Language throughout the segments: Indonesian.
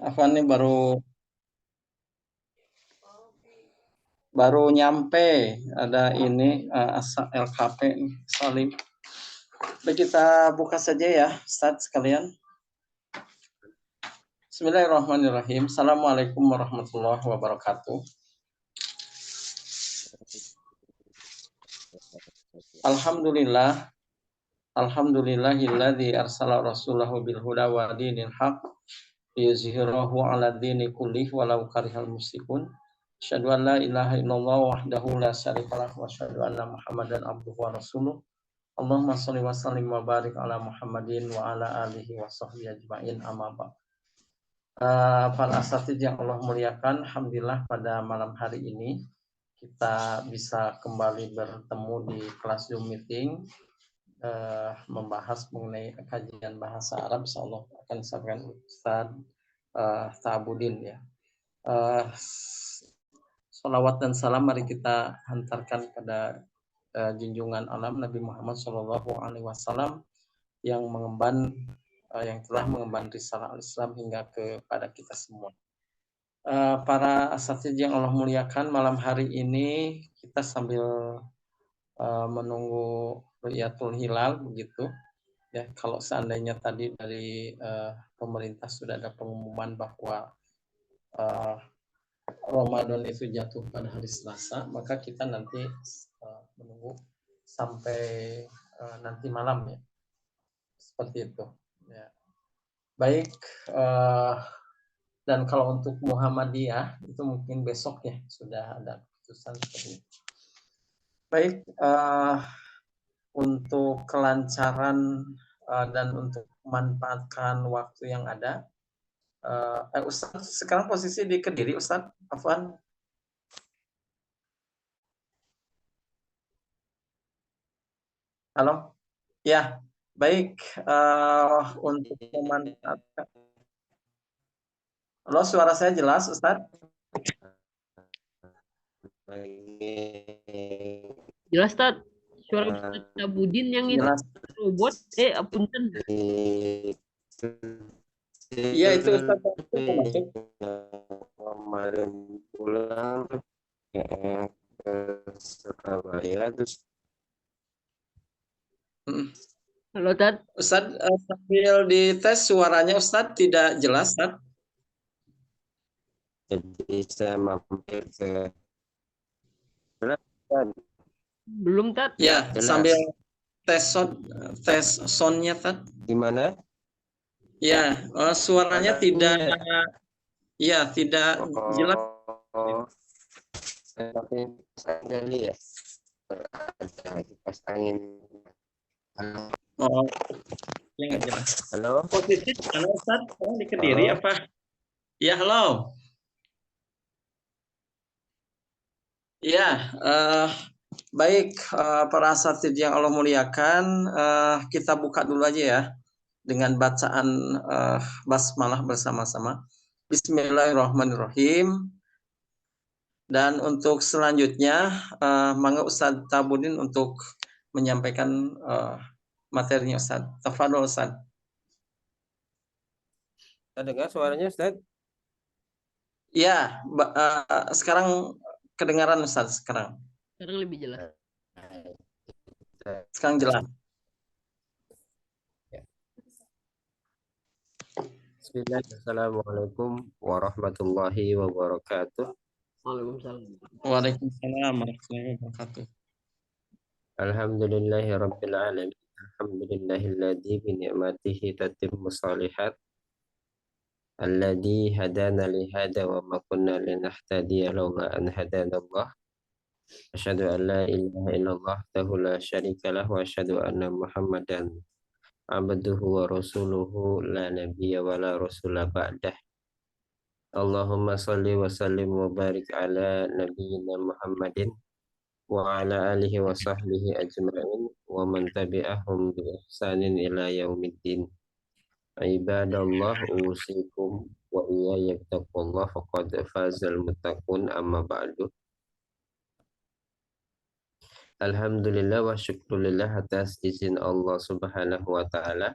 Afwan nih baru nyampe, ada ini LKP Salim. Baik, kita buka saja ya, Ustaz sekalian. Bismillahirrahmanirrahim. Assalamualaikum warahmatullahi wabarakatuh. Alhamdulillahilladzi arsala rasulahu bil huda wa dinil haq liyuzhirahu 'ala dini kullih walau karihal musyrikun. Asyhadu an la ilaha illallah wahdahu la syarikalah wa asyhadu anna Muhammadan abduhu wa rasuluh. Allahumma shalli wa sallim wa barik ala Muhammadin wa ala alihi wa sahbihi ajma'in, amma ba'd. Para asatidz yang Allah muliakan, alhamdulillah pada malam hari ini kita bisa kembali bertemu di kelas Zoom meeting, membahas mengenai kajian bahasa Arab. Insyaallah akan disampaikan Ustaz Ta'abudin ya. Salawat dan salam mari kita hantarkan pada junjungan alam Nabi Muhammad SAW yang telah mengemban risalah al-Islam hingga kepada kita semua. Para asatidz yang Allah muliakan, malam hari ini kita sambil menunggu Ru'yatul Hilal begitu ya. Kalau seandainya tadi dari pemerintah sudah ada pengumuman bahwa Ramadan itu jatuh pada hari Selasa, maka kita nanti menunggu sampai nanti malam ya, seperti itu ya. Baik, dan kalau untuk Muhammadiyah itu mungkin besok ya sudah ada keputusan seperti itu. Baik, untuk kelancaran dan untuk memanfaatkan waktu yang ada, Ustaz sekarang posisi di Kediri, Ustaz Afwan. Halo, ya, baik. Untuk memanfaatkan, halo, suara saya jelas, Ustaz? Jelas, Ustaz. Suara Ustaz Ta'abudin yang jelas. Itu robot, punten. Iya, itu Ustaz masuk. Kemarin pulang ke Surabaya terus. Halo, Ustaz. Ustaz, sambil dites suaranya Ustaz tidak jelas, Ustaz. Jadi saya mampir ke belum, Tat. Ya, jelas. Sambil tes soundnya, Tat. Gimana? Ya, suaranya tidak jelas. Tapi saya lihat ada kipas angin. Oh, ya nggak jelas. Halo. Posisi halo Ustaz, di Kediri apa? Ya, halo. Ya, baik, para asatidz yang Allah muliakan, kita buka dulu aja ya dengan bacaan basmalah bersama-sama. Bismillahirrahmanirrahim. Dan untuk selanjutnya, mangga Ustaz Ta'abudin untuk menyampaikan materinya Ustaz. Tafadhol Ustaz. Dengar suaranya Ustaz? Ya, sekarang kedengaran Ustaz sekarang. Sekarang lebih jelas. Sekarang jelas. Bismillahirrahmanirrahim. Warahmatullahi wabarakatuh. Waalaikumsalam. Waalaikumsalam warahmatullahi wabarakatuh. Alhamdulillahi rabbil alamin. Alhamdulillahilladzi bi ni'matihi tatimmu shalihat. Alladzi hadana li hada wa ma kunna linahtadiya laula an hadana Allah. Asyhadu an la ilaha illallah wahdahu la syarika lah wa asyhadu anna Muhammadan abduhu wa rasuluhu la nabiyya wa la rasula ba'dah. Allahumma salli wa sallim wa barik ala nabiyyina Muhammadin wa ala alihi wa sahbihi ajma'in wa man tabi'ahum bi ihsanin ila yaumiddin. Ibadallah, usikum wa iyaya bittaqwallah faqad fazal muttaqun, amma ba'du. Alhamdulillah wa syukrulillah atas izin Allah Subhanahu wa taala.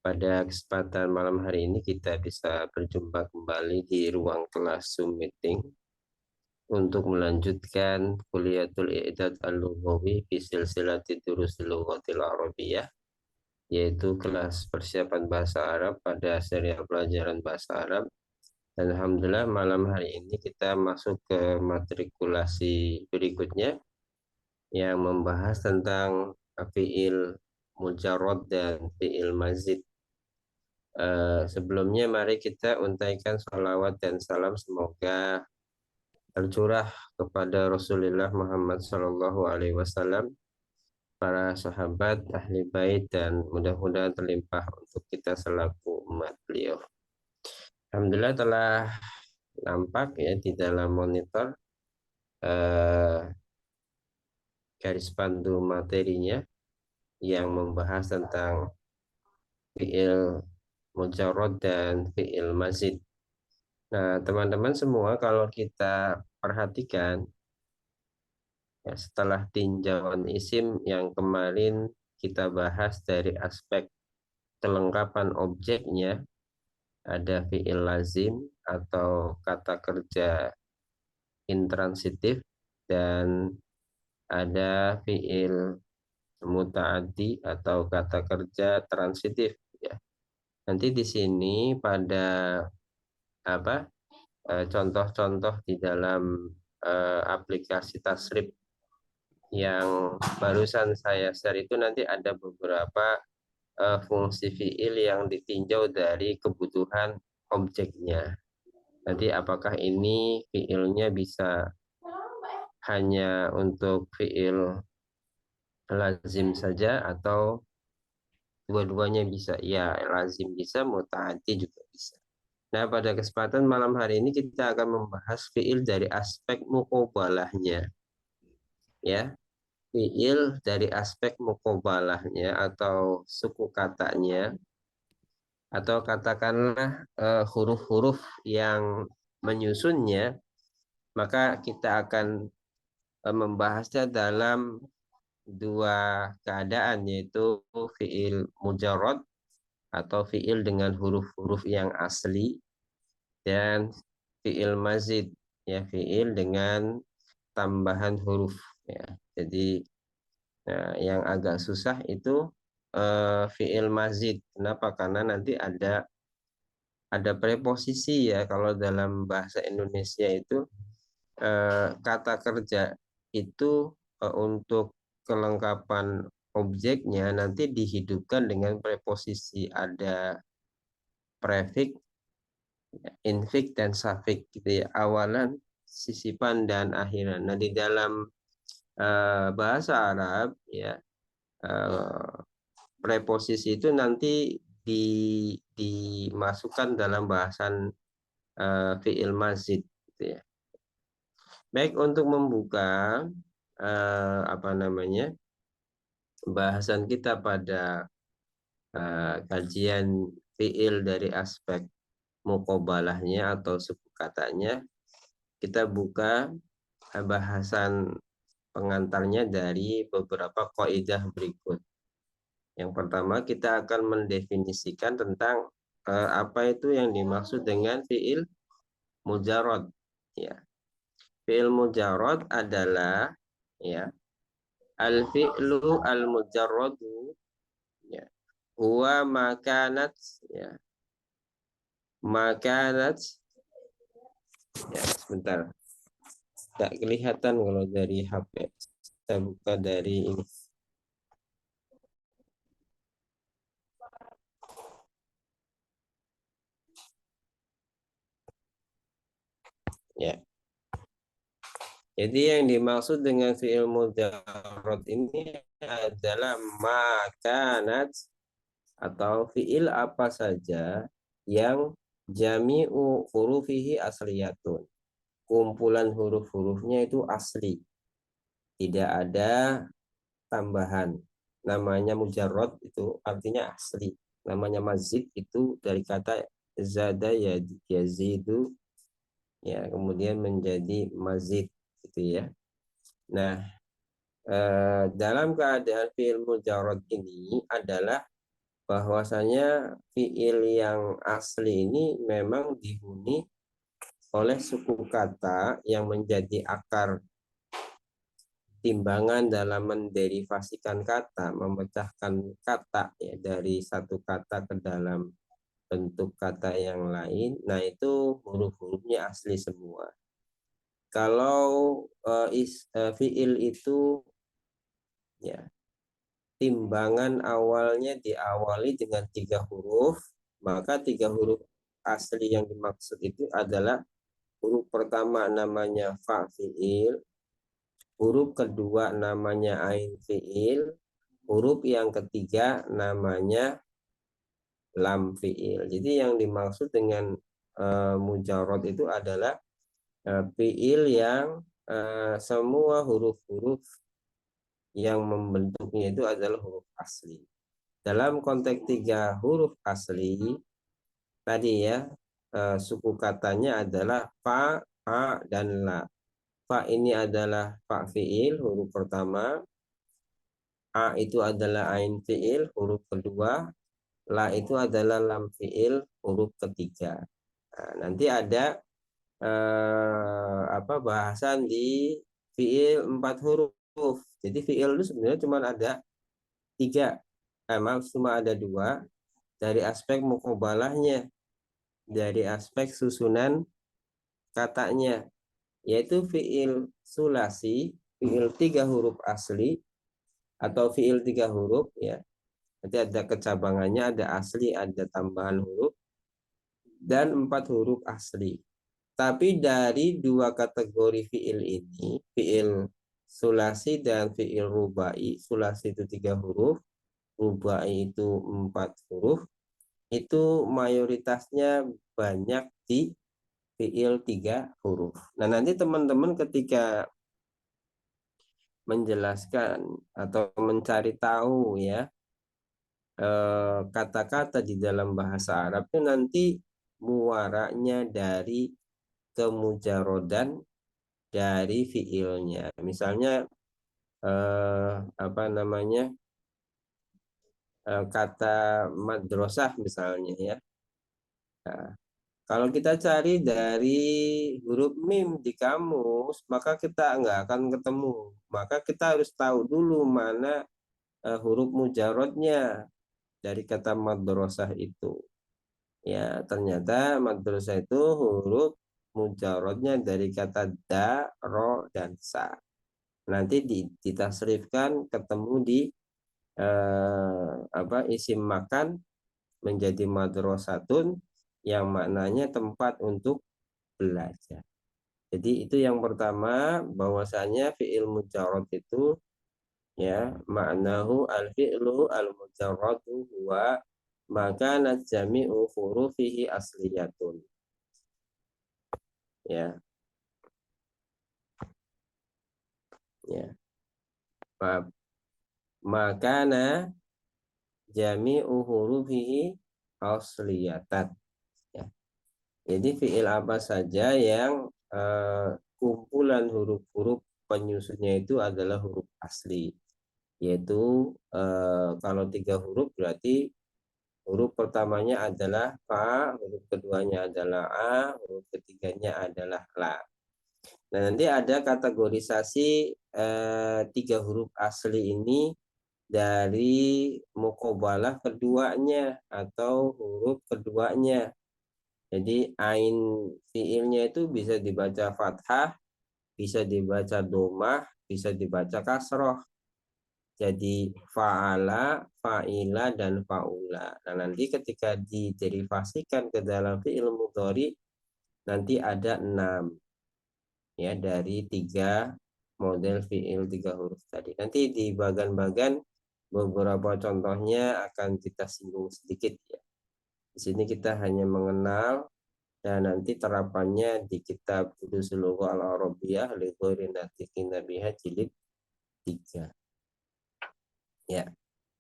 pada kesempatan malam hari ini kita bisa berjumpa kembali di ruang kelas Zoom meeting untuk melanjutkan kuliatul i'dad al-lughawi fi silsilati durusil lughatil arabiyyah, yaitu kelas persiapan bahasa Arab pada serial pelajaran bahasa Arab. Dan alhamdulillah malam hari ini kita masuk ke matrikulasi berikutnya yang membahas tentang fi'il mujarrad dan fi'il mazid. Sebelumnya mari kita untaikan salawat dan salam semoga tercurah kepada Rasulullah Muhammad SAW, para sahabat, ahli bait, dan mudah-mudahan terlimpah untuk kita selaku umat beliau. Alhamdulillah telah nampak ya di dalam monitor garis pandu materinya yang membahas tentang fi'il mujarrad dan fi'il mazid. Nah, teman-teman semua kalau kita perhatikan ya, setelah tinjauan isim yang kemarin kita bahas dari aspek kelengkapan objeknya, ada fi'il lazim atau kata kerja intransitif dan ada fi'il muta'addi atau kata kerja transitif ya. Nanti di sini pada contoh-contoh di dalam aplikasi Tasrif yang barusan saya share itu nanti ada beberapa fungsi fiil yang ditinjau dari kebutuhan objeknya. Nanti apakah ini fiilnya bisa hanya untuk fiil lazim saja atau dua-duanya bisa? Ya, lazim bisa, muta'addi juga bisa. Nah, pada kesempatan malam hari ini kita akan membahas fiil dari aspek muqabalahnya. Ya, fiil dari aspek muqabalahnya atau suku katanya, atau katakanlah huruf-huruf yang menyusunnya, maka kita akan membahasnya dalam dua keadaan, yaitu fiil mujarrad atau fiil dengan huruf-huruf yang asli, dan fiil mazid ya, fiil dengan tambahan huruf ya. Jadi yang agak susah itu fiil mazid. Kenapa? Karena nanti ada preposisi ya. Kalau dalam bahasa Indonesia itu kata kerja itu untuk kelengkapan objeknya nanti dihidupkan dengan preposisi, ada prefix, infix dan suffix gitu ya, awalan, sisipan dan akhiran. Nah, di dalam bahasa Arab ya, preposisi itu nanti dimasukkan dalam bahasan fi'il mazid gitu ya. Baik, untuk membuka bahasan kita pada kajian fi'il dari aspek muqabalahnya atau suku katanya, kita buka bahasan pengantarnya dari beberapa kaidah berikut. Yang pertama, kita akan mendefinisikan tentang apa itu yang dimaksud dengan fi'il mujarrad ya. Fi'il mujarrad adalah ya al-fi'lu al-mujarradu ya, huwa makanat ya, makanat ya, sebentar, tak kelihatan kalau dari HP. Saya buka dari ini. Ya. Jadi yang dimaksud dengan fi'il mujarrad ini adalah makanat atau fi'il apa saja yang jami'u hurufihi asliyatun. Kumpulan huruf-hurufnya itu asli. Tidak ada tambahan. Namanya mujarrad itu artinya asli. Namanya mazid itu dari kata zada yazidu ya, kemudian menjadi mazid gitu ya. Nah, dalam keadaan fi'il mujarrad ini adalah bahwasanya fiil yang asli ini memang dihuni oleh suku kata yang menjadi akar timbangan dalam menderivasikan kata, memecahkan kata ya, dari satu kata ke dalam bentuk kata yang lain. Nah, itu huruf-hurufnya asli semua. Kalau fiil itu ya timbangan awalnya diawali dengan 3 huruf, maka 3 huruf asli yang dimaksud itu adalah huruf pertama namanya fa fiil, huruf kedua namanya ain fiil, huruf yang ketiga namanya lam fiil. Jadi yang dimaksud dengan mujarrad itu adalah fiil yang semua huruf-huruf yang membentuknya itu adalah huruf asli. Dalam konteks 3 huruf asli tadi ya, suku katanya adalah fa, ha, dan la. Fa ini adalah fa fiil huruf pertama, a itu adalah ain fiil huruf kedua, la itu adalah lam fiil huruf ketiga. Nah, nanti ada bahasan di fiil 4 huruf. Jadi fiil itu sebenarnya cuma ada 3, cuma ada 2 dari aspek mukobalahnya, dari aspek susunan katanya, yaitu fiil sulasi, fiil 3 huruf asli atau fiil 3 huruf ya. Nanti ada kecabangannya, ada asli, ada tambahan huruf, dan 4 huruf asli. Tapi dari 2 kategori fiil ini, fiil sulasi dan fiil rubai, sulasi itu 3 huruf, rubai itu 4 huruf, itu mayoritasnya banyak di fiil 3 huruf. Nah, nanti teman-teman ketika menjelaskan atau mencari tahu ya kata-kata di dalam bahasa Arab itu nanti muaranya dari kemujarodan dari fiilnya. Misalnya kata madrasah misalnya ya. Nah, kalau kita cari dari huruf mim di kamus, maka kita nggak akan ketemu. Maka kita harus tahu dulu mana huruf mujarodnya dari kata madrasah itu. Ya, ternyata madrasah itu huruf mujarodnya dari kata da, ro, dan sa. Nanti ditasrifkan ketemu di isim makan menjadi madrasatun yang maknanya tempat untuk belajar. Jadi itu yang pertama, bahwasanya fi'il mujarrad itu ya maknahu al-fi'lu al-mujarradu huwa maka jami'u hurufihi asliyatun. Ya. Ya. Makana jami'u hurufihi asliyatan. Ya. Jadi fi'il apa saja yang kumpulan huruf-huruf penyusunnya itu adalah huruf asli. Yaitu kalau 3 huruf berarti huruf pertamanya adalah fa, huruf keduanya adalah a, huruf ketiganya adalah la. Nah, nanti ada kategorisasi 3 huruf asli ini dari mukobalah keduanya atau huruf keduanya. Jadi ain fiilnya itu bisa dibaca fathah, bisa dibaca domah, bisa dibaca kasroh. Jadi fa'ala, fa'ila, dan fa'ula. Nah, nanti ketika diderivasikan ke dalam fi'il mudhari nanti ada 6 ya dari 3 model fi'il 3 huruf tadi. Nanti di bagan-bagan beberapa contohnya akan kita singgung sedikit ya. Di sini kita hanya mengenal dan nanti terapannya di kitab Durusul Lughah Al-Arabiyyah li ghairi natiqin biha jilid 3. Ya.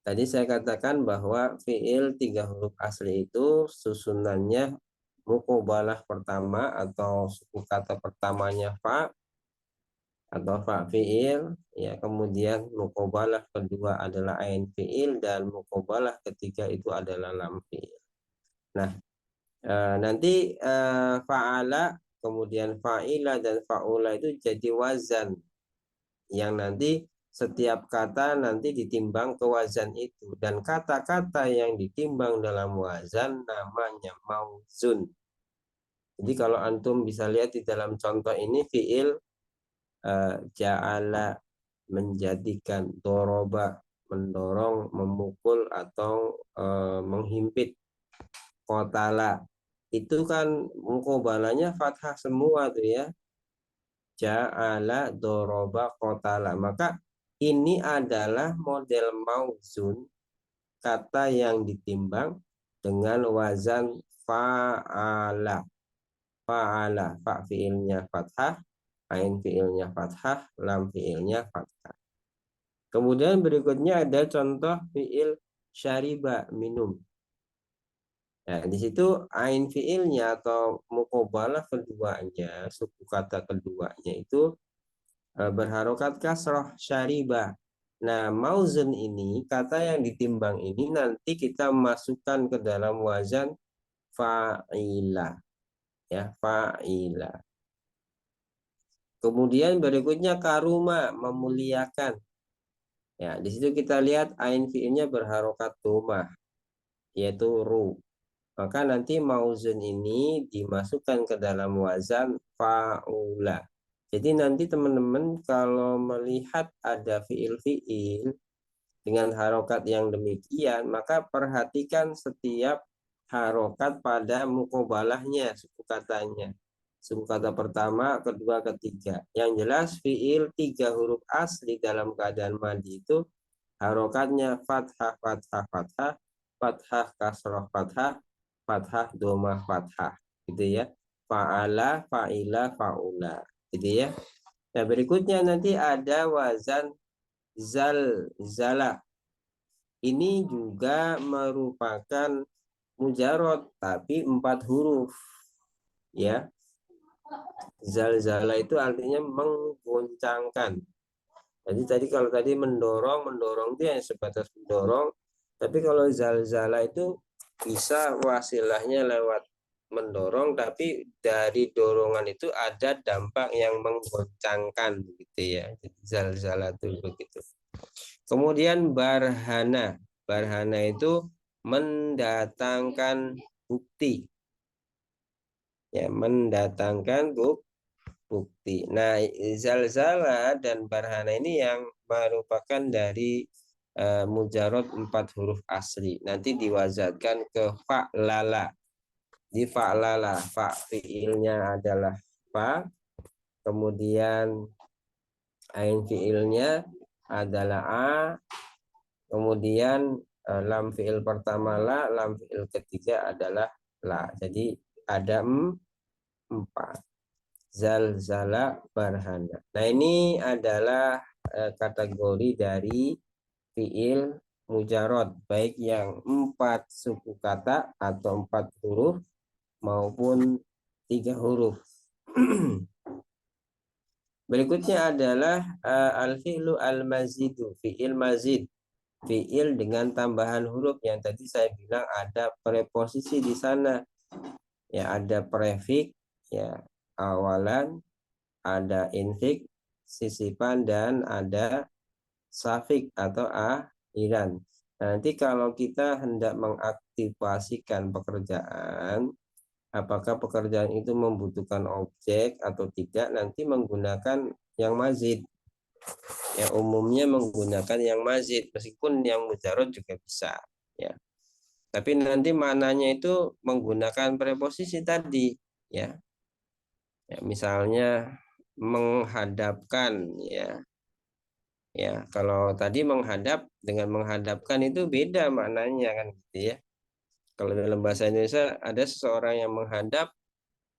Tadi saya katakan bahwa fiil 3 huruf asli itu susunannya mukobalah pertama atau suku kata pertamanya fa, atau fa fiil, ya, kemudian muqabalah kedua adalah ain fiil, dan muqabalah ketiga itu adalah lam fiil. Nah, nanti fa'ala, kemudian fa'ila dan fa'ula itu jadi wazan yang nanti setiap kata nanti ditimbang ke wazan itu, dan kata-kata yang ditimbang dalam wazan namanya mauzun. Jadi kalau antum bisa lihat di dalam contoh ini, fiil ja'ala menjadikan, doroba mendorong, memukul atau menghimpit, qatala itu kan muqabalahnya fathah semua tuh ya, ja'ala, doroba, qatala. Maka ini adalah model mauzun, kata yang ditimbang dengan wazan fa'ala. Fa'ala, fa fiilnya fathah, ain fiilnya fathah, lam fiilnya fathah. Kemudian berikutnya ada contoh fiil syariba, minum. Nah, di situ ain fiilnya atau muqabalah keduanya, suku kata keduanya itu berharokat kasroh, syariba. Nah, mauzun ini, kata yang ditimbang ini nanti kita masukkan ke dalam wazan fa'ila, ya, fa'ila. Kemudian berikutnya karuma, memuliakan. Ya, di situ kita lihat ain fiilnya berharokat domah, yaitu ru. Maka nanti mauzun ini dimasukkan ke dalam wazan fa'ula. Jadi nanti teman-teman kalau melihat ada fiil-fiil dengan harokat yang demikian, maka perhatikan setiap harokat pada muqabalahnya, suku katanya. Suku kata pertama, kedua, ketiga. Yang jelas fiil 3 huruf asli dalam keadaan madi itu harokatnya fathah, fathah, fathah, fathah, kasroh, fathah, fathah, domah, fathah, gitu ya. Fa'ala, fa'ila, fa'ula, gitu ya. Nah, berikutnya nanti ada wazan zala. Ini juga merupakan mujarot, tapi 4 huruf, ya. Zalzala itu artinya menggoncangkan. Jadi tadi kalau tadi mendorong itu yang sebatas mendorong, tapi kalau zalzala itu bisa wasilahnya lewat mendorong, tapi dari dorongan itu ada dampak yang menggoncangkan, gitu ya. Jadi zalzala itu begitu. Kemudian barhana itu mendatangkan bukti, ya, mendatangkan bukti. Nah, zalzala dan barhana ini yang merupakan dari mujarot 4 huruf asli. Nanti diwazatkan ke fa'lala. Di fa'lala, fa fiilnya adalah fa, kemudian ain fiilnya adalah a, kemudian lam fiil pertama la, lam fiil ketiga adalah la. Jadi ada 4. Zalzala, barhana. Nah, ini adalah kategori dari fiil mujarot, baik yang 4 suku kata atau 4 huruf maupun 3 huruf. Berikutnya adalah al-fi'lu al-mazidu, fiil mazid, fiil dengan tambahan huruf yang tadi saya bilang ada preposisi di sana. Ya, ada prefix, ya, awalan, ada infik, sisipan, dan ada safik atau akhiran. Nanti kalau kita hendak mengaktifasikan pekerjaan, apakah pekerjaan itu membutuhkan objek atau tidak, nanti menggunakan yang mazid. Ya, umumnya menggunakan yang mazid, meskipun yang mujarot juga bisa, ya. Tapi nanti maknanya itu menggunakan preposisi tadi, ya. Ya, misalnya menghadapkan, ya. Ya, kalau tadi menghadap dengan menghadapkan itu beda maknanya kan, gitu ya. Kalau dalam bahasa Indonesia ada seseorang yang menghadap,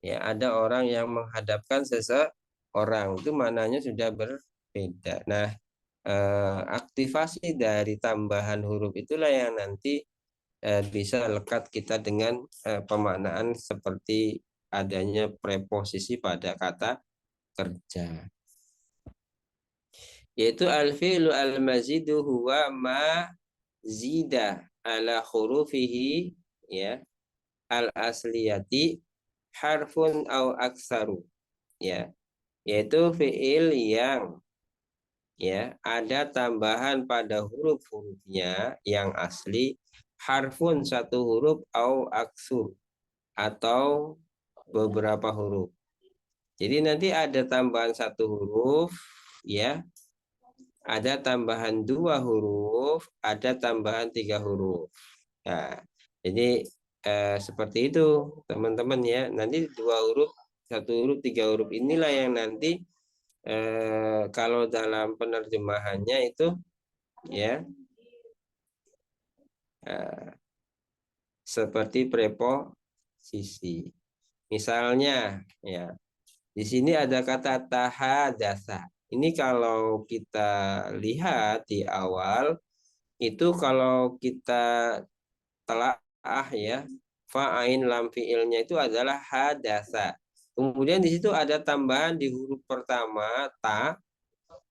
ya, ada orang yang menghadapkan seseorang, itu maknanya sudah berbeda. Nah, aktivasi dari tambahan huruf itulah yang nanti bisa lekat kita dengan pemaknaan seperti adanya preposisi pada kata kerja. Yaitu al-fi'lu al-mazidu huwa ma zida ala hurufihi, ya, al-asliyati harfun au aksaru, ya, yaitu fi'il yang, ya, ada tambahan pada huruf-hurufnya yang asli, harfun satu huruf, au aksur atau beberapa huruf. Jadi nanti ada tambahan satu huruf, ya, ada tambahan dua huruf, ada tambahan tiga huruf. Nah, jadi seperti itu teman-teman ya. Nanti dua huruf, satu huruf, tiga huruf inilah yang nanti kalau dalam penerjemahannya itu, ya, seperti preposisi. Misalnya, ya, di sini ada kata tahadasa. Ini kalau kita lihat di awal, itu kalau kita telaah, ya, fa'ain lam fi'ilnya itu adalah hadasa. Kemudian di situ ada tambahan di huruf pertama ta,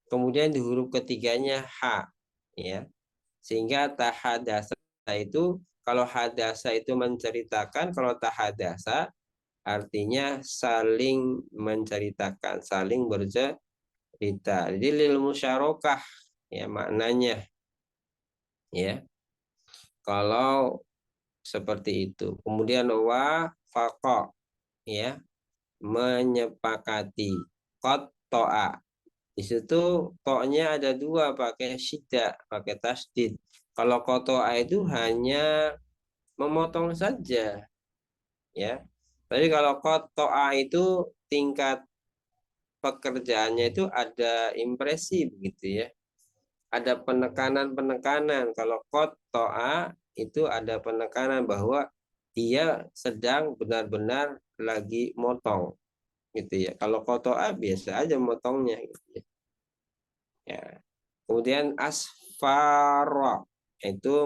kemudian di huruf ketiganya ha, ya. Sehingga tahadasa itu, kalau hadasa itu menceritakan, kalau tahadasa artinya saling menceritakan, saling bercerita. Jadi lil musyarakah, ya, maknanya, ya, kalau seperti itu. Kemudian wa faqa, ya, menyepakati. Qad to'a, di situ to-nya ada dua, pakai syidda, pakai tasdid. Kalau qato'a itu hanya memotong saja, ya. Tapi kalau qato'a itu tingkat pekerjaannya itu ada impresi begitu, ya. Ada penekanan-penekanan. Kalau qato'a itu ada penekanan bahwa dia sedang benar-benar lagi motong gitu, ya. Kalau qato'a biasa aja motongnya gitu, ya. Ya. Kemudian asfara itu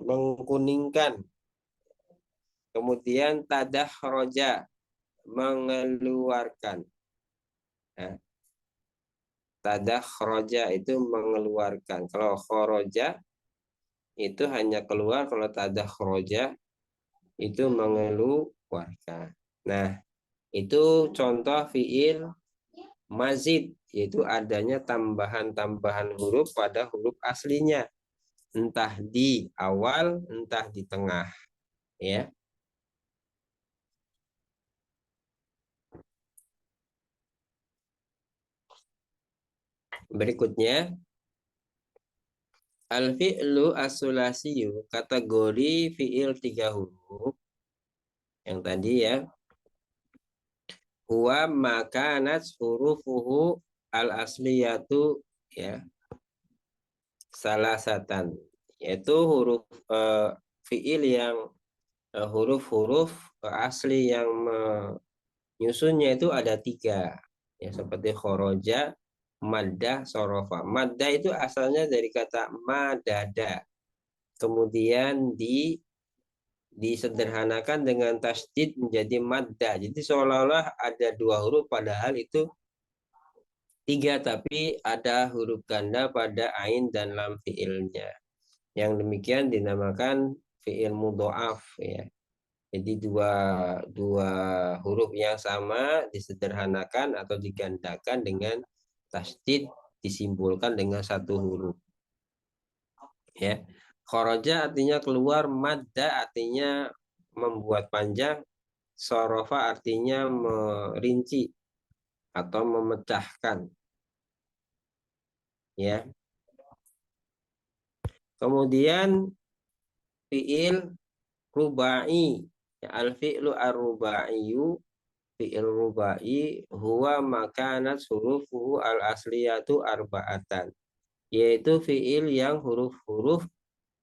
mengkuningkan. Kemudian tadahroja, mengeluarkan. Nah, tadahroja itu mengeluarkan. Kalau khoroja itu hanya keluar, kalau tadahroja itu mengeluarkan. Nah, itu contoh fiil mazid, yaitu adanya tambahan-tambahan huruf pada huruf aslinya, entah di awal, entah di tengah, ya. Berikutnya, al-fi'lu as-sulasiyu, kategori fi'il tiga huruf yang tadi, ya. Huwa makanat hurufuhu al-asliyatu, ya, salasatan, yaitu huruf fi'il yang huruf-huruf asli yang menyusunnya itu ada tiga, ya, seperti khoroja, maddah, sorofa. Maddah itu asalnya dari kata madada, kemudian disederhanakan dengan tasdid menjadi maddah. Jadi seolah-olah ada dua huruf, padahal itu tiga, tapi ada huruf ganda pada ain dan lam fiilnya. Yang demikian dinamakan fiil mudhoaf, ya. Jadi dua huruf yang sama disederhanakan atau digandakan dengan tasdid, disimpulkan dengan satu huruf, ya. Khoroja artinya keluar, madda artinya membuat panjang, sorofa artinya merinci atau memecahkan, ya. Kemudian fiil rubai, ya, al-fi'lu ar-rubaiyu, fi'il rubai huwa makanat hurufuhu al-asliyatu arba'atan, yaitu fi'il yang huruf-huruf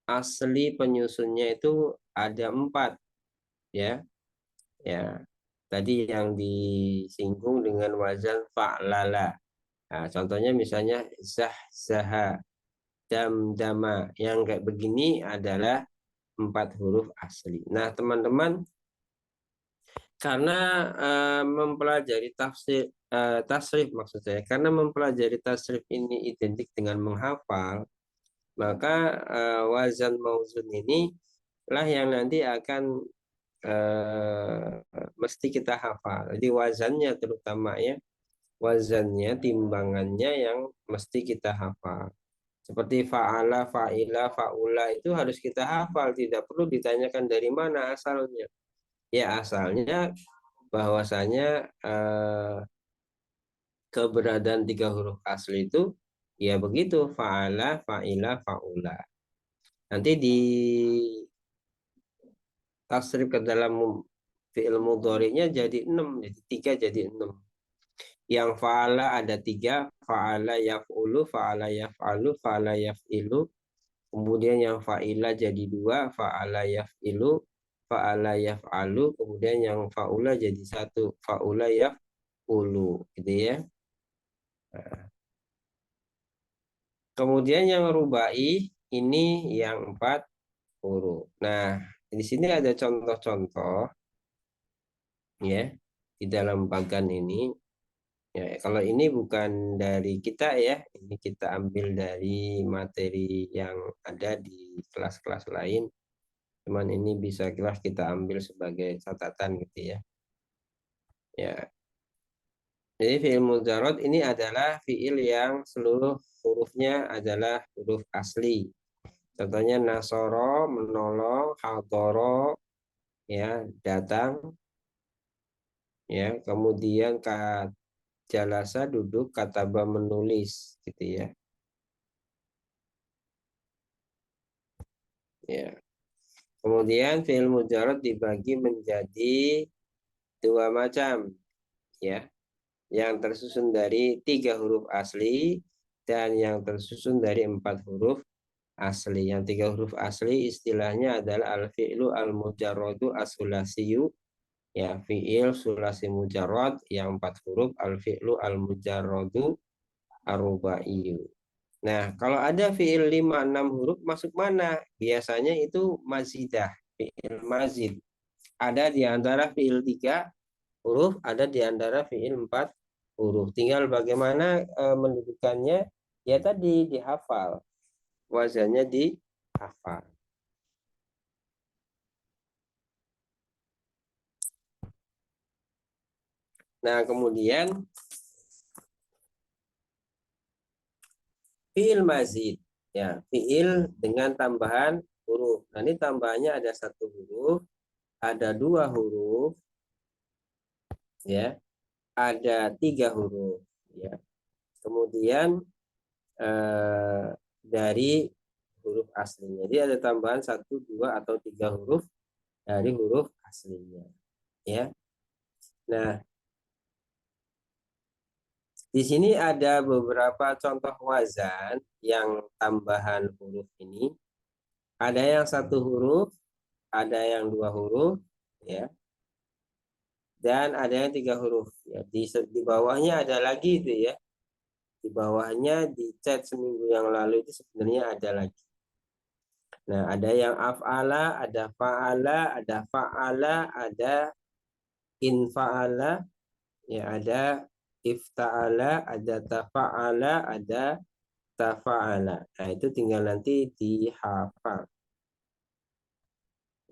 asli penyusunnya itu ada 4, ya. Ya, tadi yang disinggung dengan wazan fa'lala. Nah, contohnya misalnya zaha, dama, yang kayak begini adalah 4 huruf asli. Nah, teman-teman, Karena mempelajari tasrif maksud saya, karena mempelajari tasrif ini identik dengan menghafal, maka wazan mauzun ini lah yang nanti akan mesti kita hafal. Jadi wazannya terutama ya, wazannya, timbangannya yang mesti kita hafal. Seperti fa'ala, fa'ila, fa'ula itu harus kita hafal, tidak perlu ditanyakan dari mana asalnya. Ya asalnya bahwasanya keberadaan 3 huruf asli itu ya begitu, fa'ala, fa'ila, fa'ula. Nanti di tasrif ke dalam fi'il mudhari'nya jadi 6, jadi 3 jadi 6. Yang fa'ala ada 3, fa'ala yaf'ulu, fa'ala yaf'alu, fa'ala yaf'ilu. Kemudian yang fa'ila jadi 2, fa'ala yaf'ilu, fa'ala yaf'alu. Kemudian yang fa'ula jadi 1, fa'ula yaf'ulu, gitu ya. Kemudian yang rubai ini yang 4 huruf. Nah, di sini ada contoh-contoh ya di dalam bagan ini. Ya, kalau ini bukan dari kita ya, ini kita ambil dari materi yang ada di kelas-kelas lain. Cuman ini bisa kita ambil sebagai catatan gitu ya. Ya. Jadi fi'il mudzarat ini adalah fi'il yang seluruh hurufnya adalah huruf asli. Contohnya nasoro menolong, hadoro ya datang, ya kemudian jalasa duduk, kataba menulis gitu ya. Ya. Kemudian fi'il mudzarat dibagi menjadi 2 macam ya. Yang tersusun dari 3 huruf asli dan yang tersusun dari 4 huruf asli. Yang 3 huruf asli istilahnya adalah al-fi'lu al-mujarradu as-sulasiyu. Ya, fi'il sulasi mujarrad yang 4 huruf, al-fi'lu al-mujarradu ar-rubaiyu. Nah, kalau ada fi'il 5-6 huruf masuk mana? Biasanya itu mazidah, fi'il mazid. Ada di antara fi'il 3 huruf, ada di antara fi'il 4 huruf. Tinggal bagaimana mendudukannya, ya tadi dihafal. Wazannya dihafal. Nah, kemudian fi'il mazid, ya fi'il dengan tambahan huruf. Nah, ini tambahannya ada 1 huruf, ada 2 huruf, ya, ada 3 huruf, ya. Kemudian dari huruf aslinya, jadi ada tambahan 1, 2 atau 3 huruf dari huruf aslinya, ya. Nah, di sini ada beberapa contoh wazan yang tambahan huruf ini. Ada yang 1 huruf, ada yang 2 huruf, ya, dan ada yang 3 huruf. Ya, di bawahnya ada lagi itu ya. Di bawahnya di chat seminggu yang lalu itu sebenarnya ada lagi. Nah, ada yang af'ala, ada fa'ala, ada fa'ala, ada infa'ala, ya ada ifta'ala, ada tafa'ala, ada tafa'ala. Nah, itu tinggal nanti dihafal.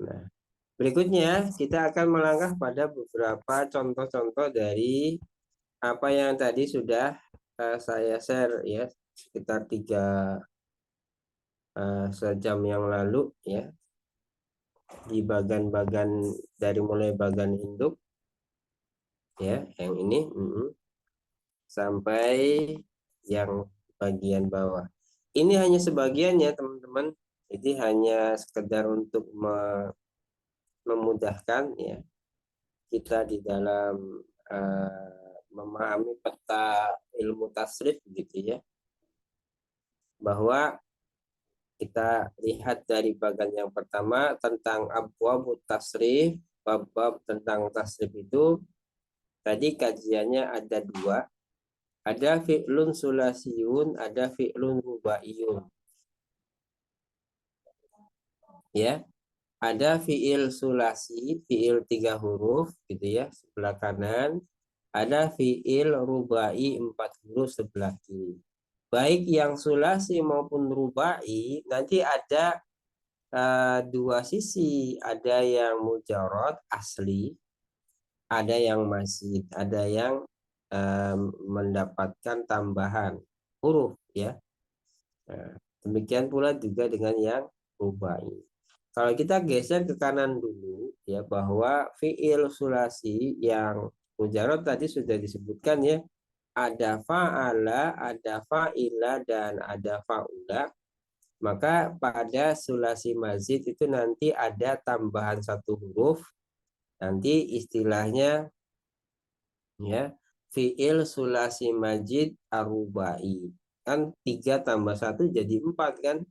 Nah, berikutnya kita akan melangkah pada beberapa contoh-contoh dari apa yang tadi sudah saya share ya sekitar 3 sejam yang lalu ya, di bagan-bagan dari mulai bagan induk ya yang ini sampai yang bagian bawah. Ini hanya sebagian ya teman-teman, jadi hanya sekedar untuk memudahkan ya kita di dalam memahami peta ilmu tasrif gitu ya, bahwa kita lihat dari bagian yang pertama tentang abwabut tasrif, bab-bab tentang tasrif itu tadi kajiannya ada 2. Ada fi'lun sulasiyun, ada fi'lun rubaiyun. Ya. ada fiil sulasi, fiil 3 huruf gitu ya, sebelah kanan. Ada fiil rubai 4 huruf sebelah kiri. Baik yang sulasi maupun rubai nanti ada dua sisi, ada yang mujarad asli, ada yang mazid, ada yang mendapatkan tambahan huruf ya. Nah, demikian pula juga dengan yang rubai. Kalau kita geser ke kanan dulu ya, bahwa fiil sulasi yang mujarad tadi sudah disebutkan ya, ada fa'ala, ada fa'ila, dan ada fa'ula. Maka pada sulasi mazid itu nanti ada tambahan satu huruf. Nanti istilahnya ya fiil sulasi mazid arubai. Kan 3 tambah 1 jadi 4 kan?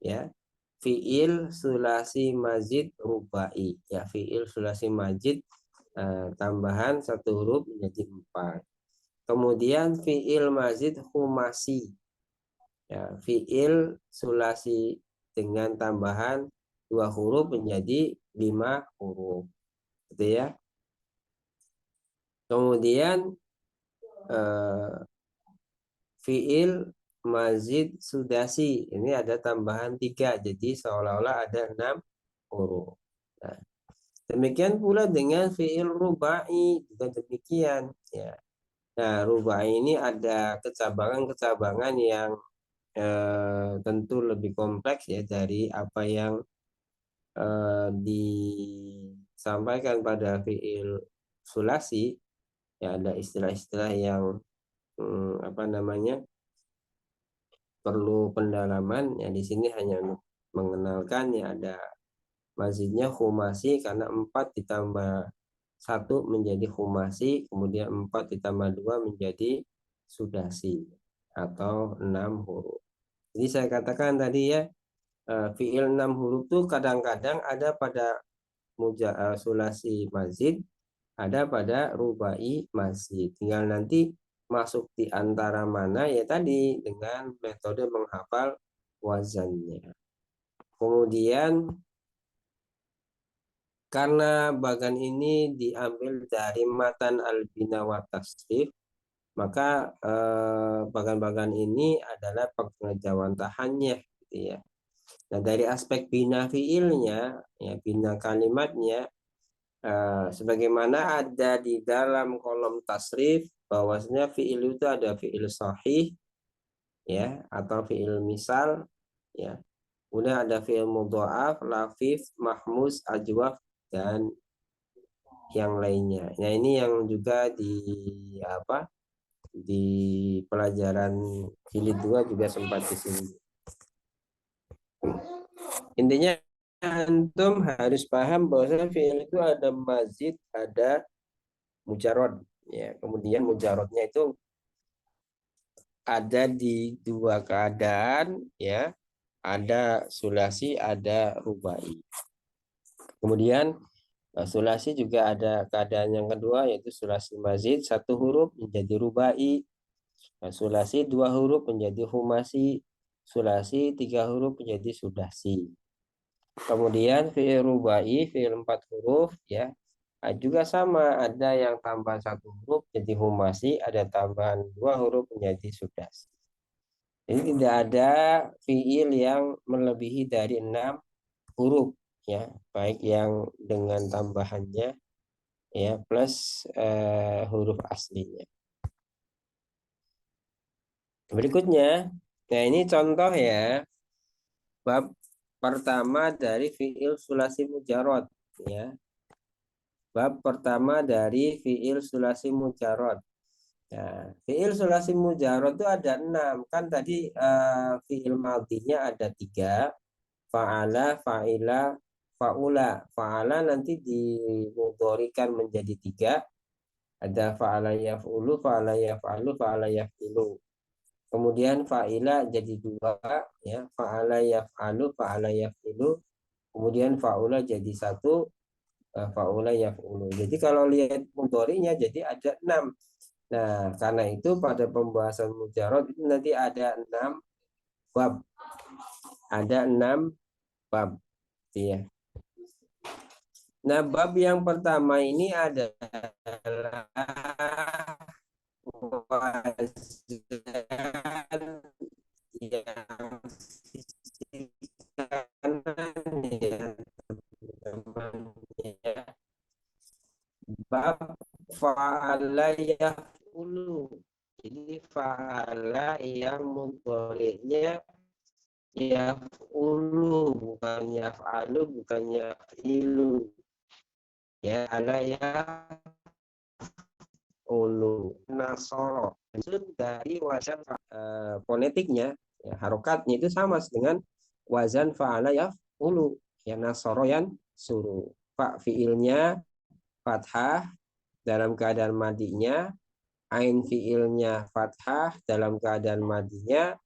Ya. Fiil sulasi mazid rubai. Ya, fiil sulasi mazid tambahan satu huruf menjadi 4. Kemudian fiil mazid humasi. Ya, fiil sulasi dengan tambahan 2 huruf menjadi 5 huruf. Gitu ya. Kemudian fiil mazid sudasi. Ini ada tambahan 3. Jadi seolah-olah ada 6 huruf. Nah, demikian pula dengan fiil rubai juga demikian ya. Nah, rubai ini ada kecabangan-kecabangan yang tentu lebih kompleks ya dari apa yang disampaikan pada fiil sulasi. Ya, ada istilah-istilah yang apa namanya perlu pendalaman ya. Di sini hanya mengenalkan ya, ada mazidnya humasi karena 4 ditambah 1 menjadi humasi, kemudian 4 ditambah 2 menjadi sudasi atau 6 huruf. Jadi saya katakan tadi ya, fiil 6 huruf itu kadang-kadang ada pada sulasi mazid, ada pada rubai mazid. Tinggal nanti masuk di antara mana ya tadi dengan metode menghafal wazannya. Kemudian karena bagan ini diambil dari matan al-bina wa tasrif, maka bagan-bagan ini adalah pengejawantahannya gitu ya. Nah, dari aspek bina fiilnya, ya bina kalimatnya, sebagaimana ada di dalam kolom tasrif, bahwasanya fiil itu ada fiil sahih, ya, atau fiil misal, ya. Kemudian ada fiil mudha'af, lafif, mahmus, ajwaf, dan yang lainnya. Nah, ini yang juga di pelajaran jilid 2 juga sempat disinggung. Intinya antum harus paham bahwa fiil itu ada mazid, ada mujarad ya. Kemudian mujaradnya itu ada di 2 keadaan ya. Ada sulasi, ada rubai. Kemudian sulasi juga ada keadaan yang kedua, yaitu sulasi mazid 1 huruf menjadi rubai. Sulasi 2 huruf menjadi humasi. Sulasi 3 huruf menjadi sudasi. Kemudian fi'il rubai, fi'il 4 huruf ya. Juga sama, ada yang tambah 1 huruf jadi humasi, ada tambahan 2 huruf menjadi sudasi. Jadi tidak ada fi'il yang melebihi dari 6 huruf ya, baik yang dengan tambahannya ya plus huruf aslinya. Berikutnya, nah ini contoh ya, bab pertama dari fi'il sulasi mujarad ya. Bab pertama dari fi'il sulasi mujarad. Nah, fi'il sulasi mujarad itu ada 6. Kan tadi fi'il madhinya ada 3. Fa'ala, fa'ila, fa'ula. Fa'ala nanti dimudharikan menjadi 3. Ada fa'ala yaf'ulu, fa'ala yaf'alu, fa'ala yaf'ilu. Kemudian fa'ila jadi 2 ya, fa'ala yaf'alu, fa'ala yaf'ilu. Kemudian fa'ula jadi 1, fa'ula yaf'ulu. Jadi kalau lihat mudhari'nya jadi ada 6. Nah, karena itu pada pembahasan mujarad itu nanti ada 6 bab. Ada 6 bab. Ya. Nah, bab yang pertama ini adalah wazan yang sisi kanan ya, teman-teman ya. Bab fa'ala yaf'ulu. Jadi fa'ala yang mudhari'nya yaf'ulu, bukan yaf'alu, bukan yaf'ilu. Ya, ala yaf'ulu. Nasoro. Maksud dari wazan fonetiknya, ya, harokatnya itu sama dengan wazan fa'ala yaf'ulu. Ya, nasoro yang suruh. Fa fiilnya fathah dalam keadaan madinya, ain fiilnya fathah dalam keadaan madinya,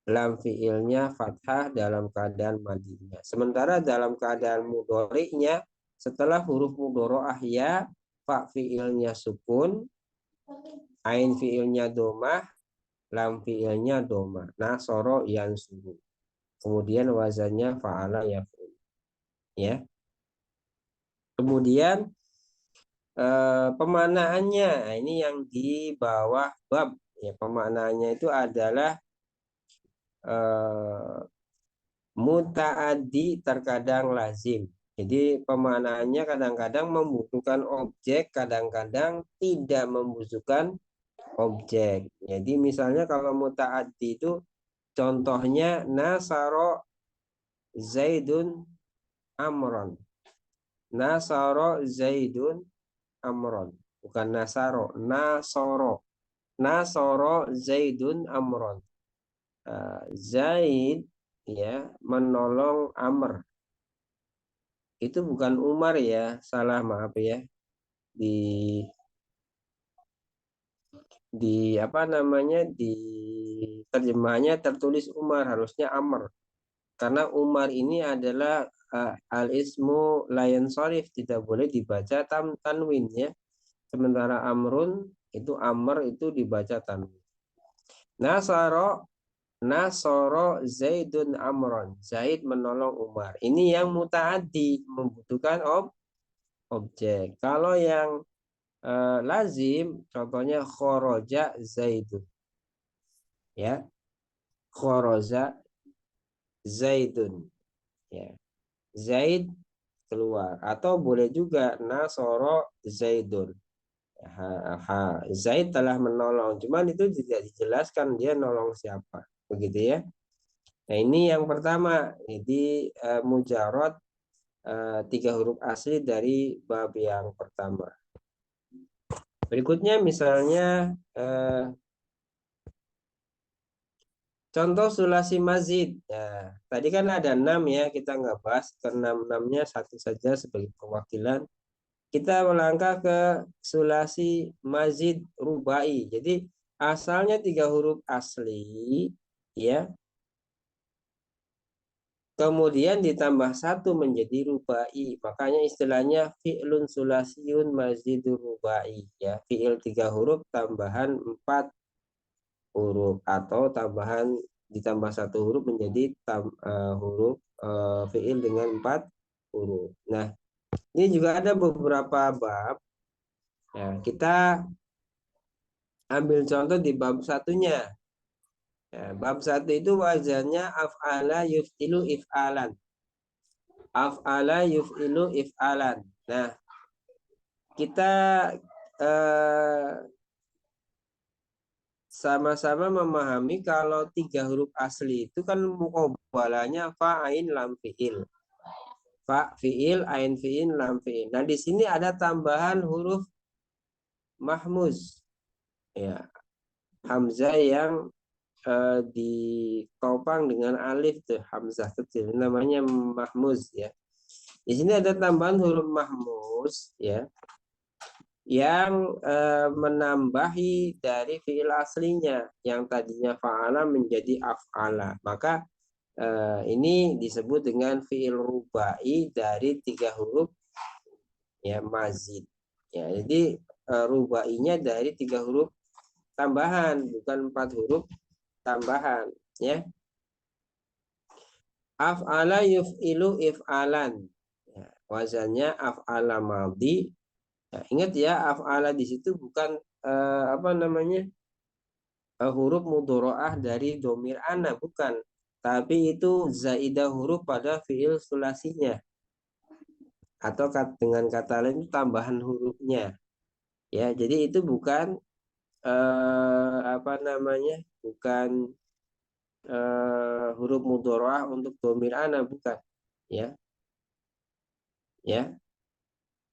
lam fiilnya fathah dalam keadaan madinya. Sementara dalam keadaan mudhari'nya setelah huruf mudhari'ah ya, fa fiilnya sukun, ain fiilnya domah, lam fiilnya domah. Nasoro yansuru. Kemudian wazannya fa'ala yaf'ul. Ya. Kemudian pemaknaannya, nah, ini yang di bawah bab ya, pemaknaannya itu adalah mutaaddi terkadang lazim. Jadi pemaknaannya kadang-kadang membutuhkan objek, kadang-kadang tidak membutuhkan objek. Jadi misalnya kalau mutaaddi itu contohnya nasaro zaidun amron. Nasaro zaidun amron, bukan nasaro, nasoro. Nasoro zaidun amron. Zaid ya menolong Amr. Itu bukan Umar ya, salah, maaf ya. Di apa namanya, di terjemahnya tertulis Umar, harusnya Amr. Karena Umar ini adalah al-ismu layan sorif, tidak boleh dibaca tanwin ya. Sementara Amrun itu Amr itu dibaca tanwin. Nasaro Zaidun Amron. Zaid menolong Umar. Ini yang mutaaddi, membutuhkan objek. Kalau yang lazim, contohnya khoroja Zaidun. Ya. Khoroja Zaidun. Ya. Zaid keluar. Atau boleh juga nasoro Zaidun. Zaid telah menolong, cuman itu tidak dijelaskan dia nolong siapa, begitu ya. Nah, ini yang pertama, jadi mujarad 3 huruf asli dari bab yang pertama. Berikutnya misalnya contoh sulasi mazid. Nah, tadi kan ada 6 ya, kita nggak bahas ke 6-6-nya, satu saja sebagai perwakilan. Kita melangkah ke sulasi mazid rubai. Jadi asalnya 3 huruf asli ya. Kemudian ditambah 1 menjadi rubai. Makanya istilahnya fi'lun sulasiyun mazidur rubai ya. Fi'il 3 huruf tambahan 4 huruf, atau tambahan ditambah 1 huruf menjadi huruf fi'il dengan 4 huruf. Nah, ini juga ada beberapa bab. Ya, kita ambil contoh di bab satunya. Ya, bab 1 itu wazannya af'ala yuf'ilu if'alan. Af'ala yuf'ilu if'alan. Nah, kita sama-sama memahami kalau 3 huruf asli itu kan muqabalanya fa, ain, lam, fi'il. Fa, fi'il, ain, fi'il, lam, fi'il. Nah, di sini ada tambahan huruf mahmuz. Ya, hamzah yang ditopang dengan alif tuh, hamzah kecil, namanya mahmuz ya. Di sini ada tambahan huruf mahmuz ya, yang menambahi dari fiil aslinya yang tadinya fa'ala menjadi af'ala. Maka ini disebut dengan fiil rubai dari 3 huruf ya mazid. Ya, jadi rubainya dari 3 huruf tambahan, bukan 4 huruf tambahan ya. Af'ala yuf'ilu if'alan. Ya. wazannya af'ala madhi. Nah, ingat ya, af'ala di situ bukan huruf mudhoro'ah dari domir ana, bukan. Tapi itu zaidah huruf pada fiil sulasinya. Atau dengan kata lain itu tambahan hurufnya. Ya, jadi itu bukan bukan huruf mudhoro'ah untuk domir ana, bukan. Ya, ya.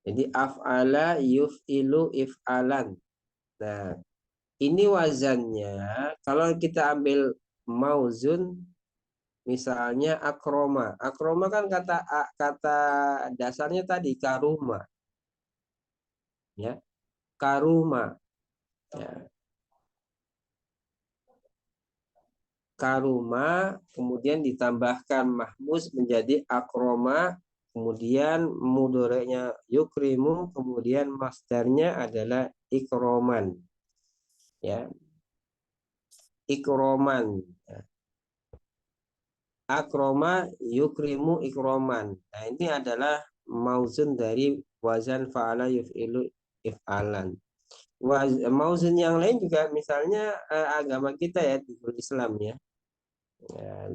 Jadi af'ala yuf'ilu if'alan. Nah, ini wazannya kalau kita ambil mauzun, misalnya akroma. Akroma kan kata dasarnya tadi karuma. Ya, karuma. Ya. Karuma kemudian ditambahkan mahmus menjadi akroma, kemudian mudhoreknya yukrimu, kemudian masdarnya adalah ikroman. Ya, ikroman. Akroma yukrimu ikroman. Nah, ini adalah mauzun dari wazan fa'ala yuf'ilu if'alan. Mauzun yang lain juga misalnya agama kita ya, dinul Islam ya.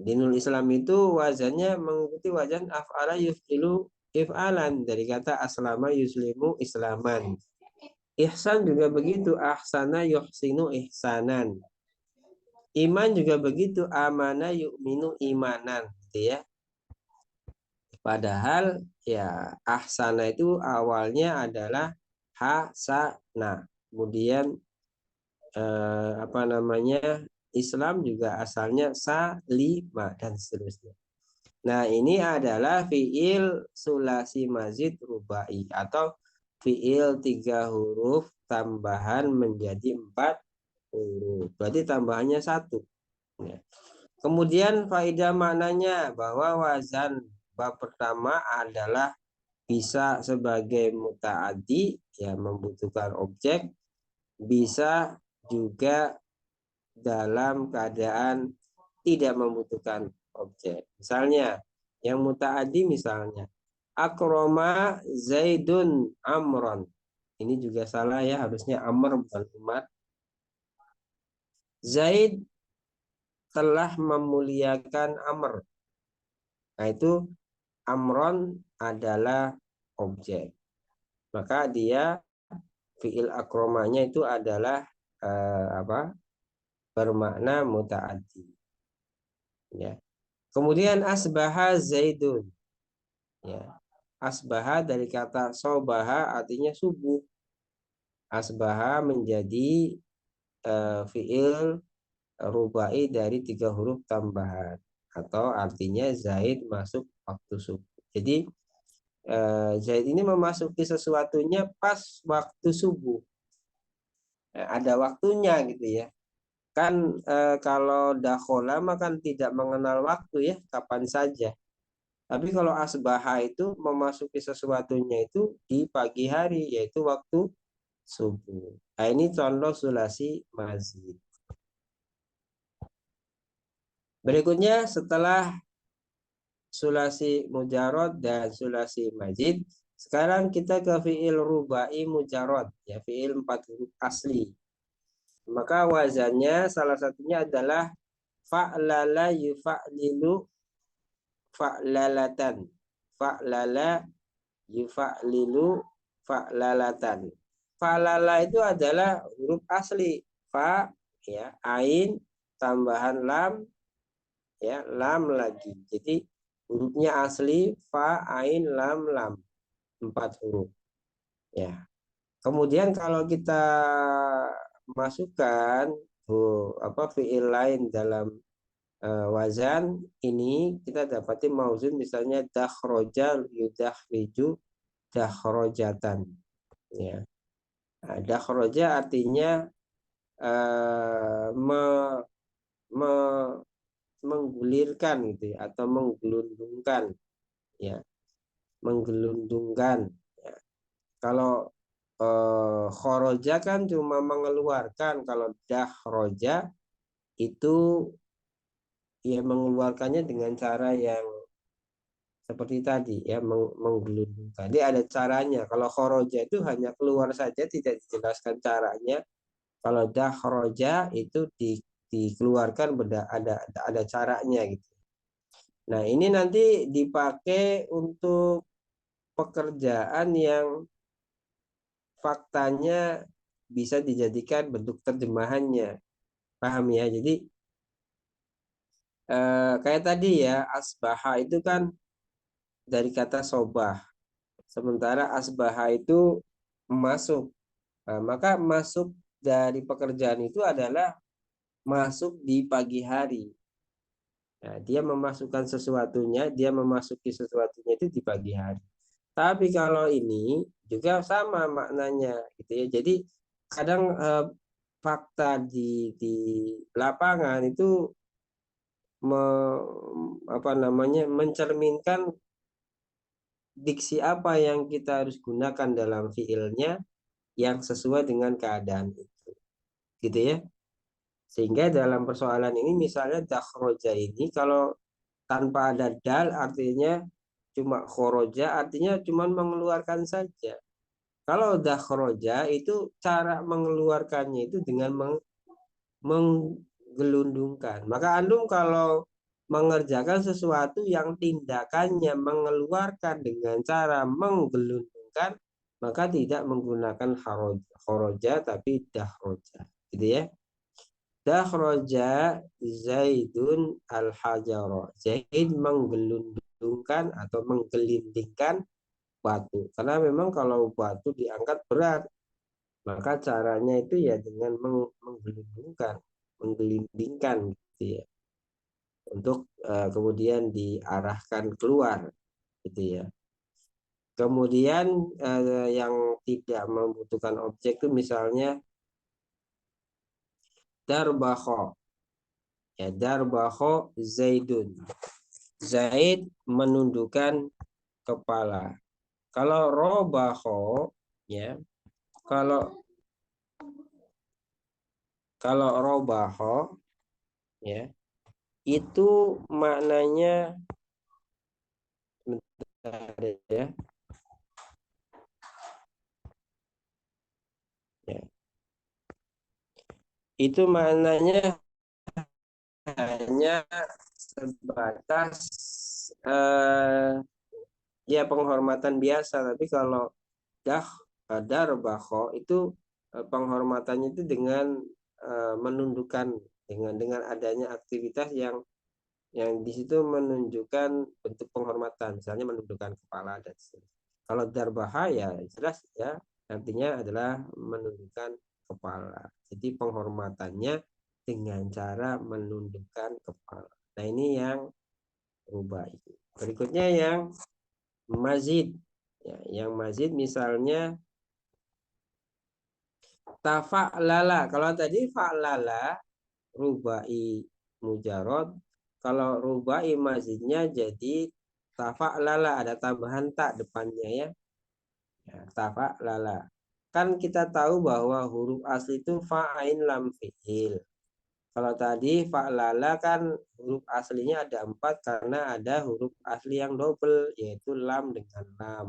Dinul Islam itu wazannya mengikuti wazan af'ala yuf'ilu if'alan dari kata aslama yuslimu islaman. Ihsan juga begitu, ahsana yuhsinu ihsanan. Iman juga begitu, amana yu'minu imanan, gitu ya. Padahal ya ahsana itu awalnya adalah hasana. Kemudian Islam juga asalnya salima dan seterusnya. Nah, ini adalah fiil sulasi mazid rubai atau fiil 3 huruf tambahan menjadi 4 huruf. Berarti tambahannya 1. Ya. Kemudian faedah maknanya bahwa wazan bab pertama adalah bisa sebagai muta'addi, ya membutuhkan objek, bisa juga dalam keadaan tidak membutuhkan objek. Misalnya yang muta'addi, misalnya akroma zaidun amron. Ini juga salah ya, harusnya amr bukan umar. Zaid telah memuliakan Amr. Nah, itu Amron adalah objek. Maka dia fiil akromanya itu adalah bermakna muta'addi. Ya. Kemudian asbaha zaidun. Ya. Asbaha dari kata sobaha artinya subuh. Asbaha menjadi fiil rubai dari 3 huruf tambahan, atau artinya Zaid masuk waktu subuh. Jadi Zaid ini memasuki sesuatunya pas waktu subuh. Ada waktunya gitu ya. Kan kalau dakhola kan tidak mengenal waktu ya, kapan saja. Tapi kalau asbaha itu memasuki sesuatunya itu di pagi hari, yaitu waktu subuh. Nah, ini contoh sulasi mazid. Berikutnya setelah sulasi mujarod dan sulasi mazid, sekarang kita ke fiil rubai mujarod, ya fiil 4 huruf asli. Maka wazannya salah satunya adalah fa'lala yufa'lilu fa'lalatan. Fa'lala yufa'lilu fa'lalatan. Fa'lala itu adalah huruf asli, fa ya, ain tambahan lam, ya lam lagi. Jadi hurufnya asli fa ain lam lam, 4 huruf. Ya. Kemudian kalau kita masukkan fiil lain dalam wazan ini, kita dapati mauzun misalnya dakhroja yudakhriju dakhrojatan. Ya. Nah, dakhroja artinya menggulirkan gitu ya, atau menggelundungkan, ya menggelundungkan ya. Kalau khoroja kan cuma mengeluarkan, kalau dakhroja itu ya mengeluarkannya dengan cara yang seperti tadi ya, menggelundungkan. Jadi ada caranya. Kalau khoroja itu hanya keluar saja, tidak dijelaskan caranya. Kalau dakhroja itu dikeluarkan, ada caranya gitu. Nah, ini nanti dipakai untuk pekerjaan yang faktanya bisa dijadikan bentuk terjemahannya. Paham ya? Jadi kayak tadi ya, asbaha itu kan dari kata sobah. Sementara asbaha itu masuk. Nah, maka masuk dari pekerjaan itu adalah masuk di pagi hari. Nah, dia memasukkan sesuatunya, dia memasuki sesuatunya itu di pagi hari. Tapi kalau ini juga sama maknanya, gitu ya. Jadi kadang fakta di lapangan itu mencerminkan diksi apa yang kita harus gunakan dalam fiilnya yang sesuai dengan keadaan itu, gitu ya. Sehingga dalam persoalan ini misalnya dakhroja ini kalau tanpa ada dal artinya cuma khoroja, artinya cuma mengeluarkan saja. Kalau dakhroja itu cara mengeluarkannya itu dengan menggelundungkan. Maka antum kalau mengerjakan sesuatu yang tindakannya mengeluarkan dengan cara menggelundungkan, maka tidak menggunakan khoroja tapi dakhroja, gitu ya. Dakhroja Zaidun al-hajara. Zaid menggelundungkan atau menggelindingkan batu. Karena memang kalau batu diangkat berat, maka caranya itu ya dengan menggelindingkan, menggelindingkan gitu ya. Untuk kemudian diarahkan keluar gitu ya. Kemudian yang tidak membutuhkan objek itu misalnya darbakho. Ya, darbakho Zaidun. Zaid menundukkan kepala. Kalau robakho ya, kalau robaho ya itu maknanya ya, ya itu maknanya hanya sebatas ya penghormatan biasa. Tapi kalau darbaho itu penghormatannya itu dengan menundukkan, dengan adanya aktivitas yang di situ menunjukkan bentuk penghormatan, misalnya menundukkan kepala dan sebagainya. Kalau darbaha ya jelas ya artinya adalah menundukkan kepala. Jadi penghormatannya dengan cara menundukkan kepala. Nah, ini yang rubai. Berikutnya yang mazid. Ya, yang mazid misalnya tafa'lala. Kalau tadi fa'lala rubai mujarod, kalau rubai mazidnya jadi tafa'lala, ada tambahan tak depannya ya. Ya, tafa'lala. Kan kita tahu bahwa huruf asli itu fa'ain lam fi'il. Kalau tadi fa'lala kan huruf aslinya ada 4 karena ada huruf asli yang double yaitu lam dengan lam.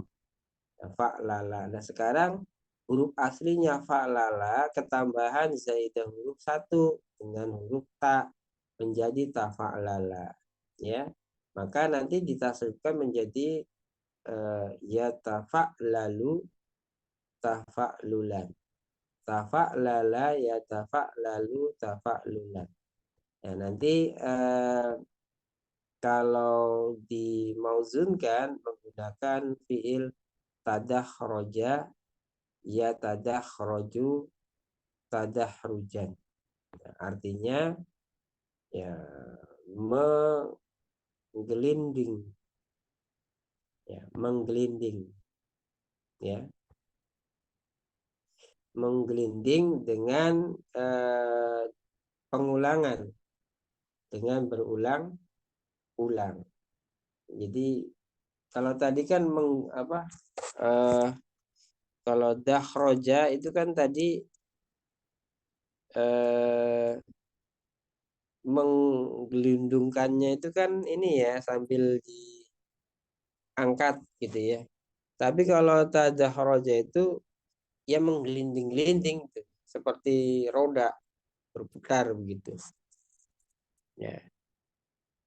Ya, fa'lala. Nah, sekarang huruf aslinya fa'lala ketambahan zaidah huruf 1 dengan huruf ta menjadi tafa'lala ya. Maka nanti ditasrifkan menjadi ya tafa'lalu tafa'lulan. Tafa'lala ya tafa'lalu tafa'lulan. Ya, nanti kalau dimauzunkan menggunakan fiil tadakhroja ya tadakhroju tadahrujan. Ya, artinya ya menggelinding ya, menggelinding ya, menggelinding dengan pengulangan, dengan berulang-ulang. Jadi kalau tadi kan kalau dakhroja itu kan tadi menggelindungkannya itu kan ini ya sambil angkat gitu ya. Tapi kalau tadahroja itu ya menggelinding-gelinding gitu, seperti roda berputar begitu. Ya.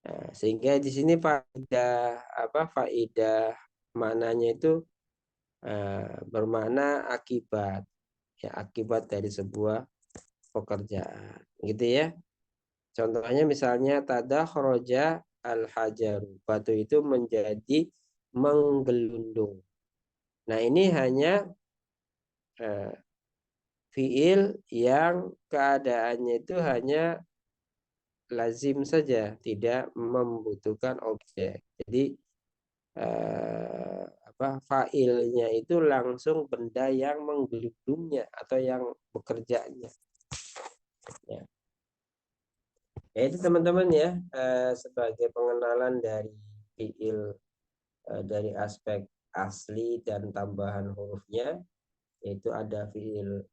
Nah, sehingga di sini faidah maknanya itu bermakna akibat, ya akibat dari sebuah pekerjaan gitu ya. Contohnya misalnya tadakhroja al-hajaru, batu itu menjadi menggelundung. Nah, ini hanya fiil yang keadaannya itu hanya lazim saja, tidak membutuhkan objek. Jadi failnya itu langsung benda yang menggelundungnya atau yang bekerjanya. Ya. Ya itu teman-teman ya, sebagai pengenalan dari fiil dari aspek asli dan tambahan hurufnya, yaitu ada fiil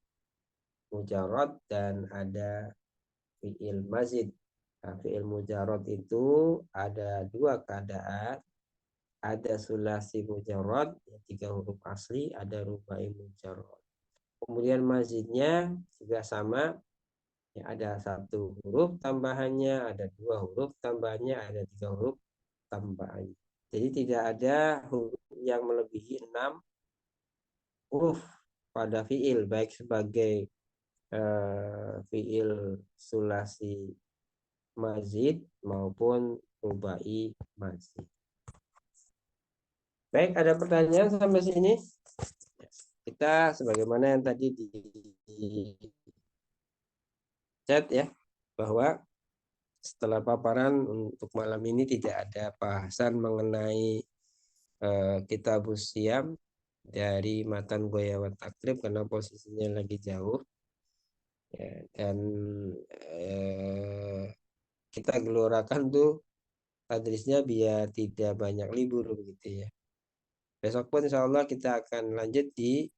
mujarrad dan ada fiil mazid. Nah, fiil mujarrad itu ada dua keadaan, ada sulasi mujarrad, 3 huruf asli, ada rubai mujarrad. Kemudian mazidnya juga sama, ya, ada 1 huruf tambahannya, ada 2 huruf tambahannya, ada 3 huruf tambahannya. Jadi tidak ada huruf yang melebihi 6 huruf pada fiil, baik sebagai fiil sulasi mazid maupun rubai mazid. Baik, ada pertanyaan sampai sini? Kita sebagaimana yang tadi di chat ya, bahwa setelah paparan untuk malam ini tidak ada bahasan mengenai kitabus siam dari matan Ghoya wa Takrib karena posisinya lagi jauh ya, dan kita gelorakan tuh tadrisnya biar tidak banyak libur begitu ya. Besok pun insya Allah kita akan lanjut di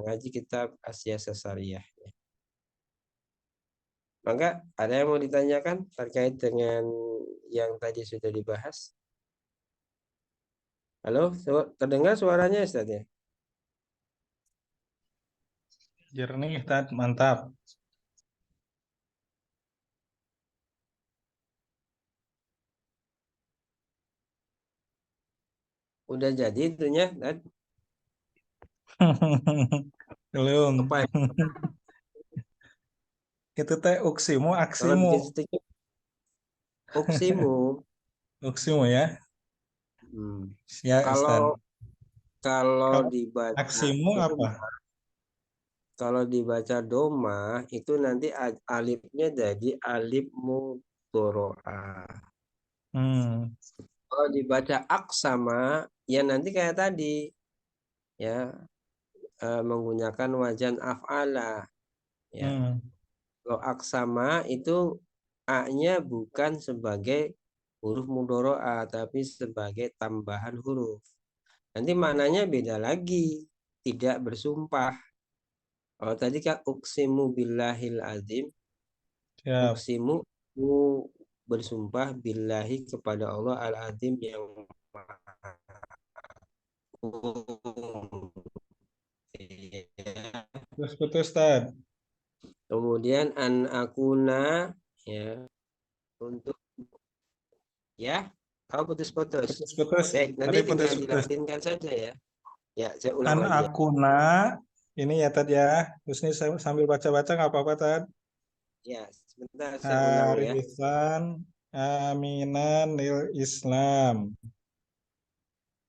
ngaji kitab Asya Sasariyah. Maka ada yang mau ditanyakan terkait dengan yang tadi sudah dibahas? Halo, terdengar suaranya Ustaz ya? Jernih, Ustaz, mantap. Udah jadi itunya, Ustaz? Belum. Apa ya? Itu teh uksimu, Kalau aksimu. bikin stiker, uksimu. Uksimu ya. Ya, Ustaz. Kalau dibaca Aksimu apa? Kalau dibaca doma itu nanti alifnya jadi alif mudhoro'ah. Kalau dibaca aksama ya nanti kayak tadi ya, menggunakan wajan af'ala ya. Kalau aksama itu a-nya bukan sebagai huruf mudhoro'ah tapi sebagai tambahan huruf. Nanti maknanya beda lagi, tidak bersumpah. Kalau tadi kan uksimu billahil azim, Siap. uksimu bersumpah billahi kepada Allah al-azim yang maha agung. Terus putus, Ustaz. Kemudian an akuna ya untuk ya, kau putus-putus. Putus-putus. Baik, nanti Tadi tinggal putus-putus. dilatinkan saja ya. Ya, saya ulang An lagi ya. akuna. Ini ya, Tad ya. Terus ini sambil baca-baca nggak apa-apa, Tad. Ya, sebentar saya ulang ya. Harisan aminan lil Islam.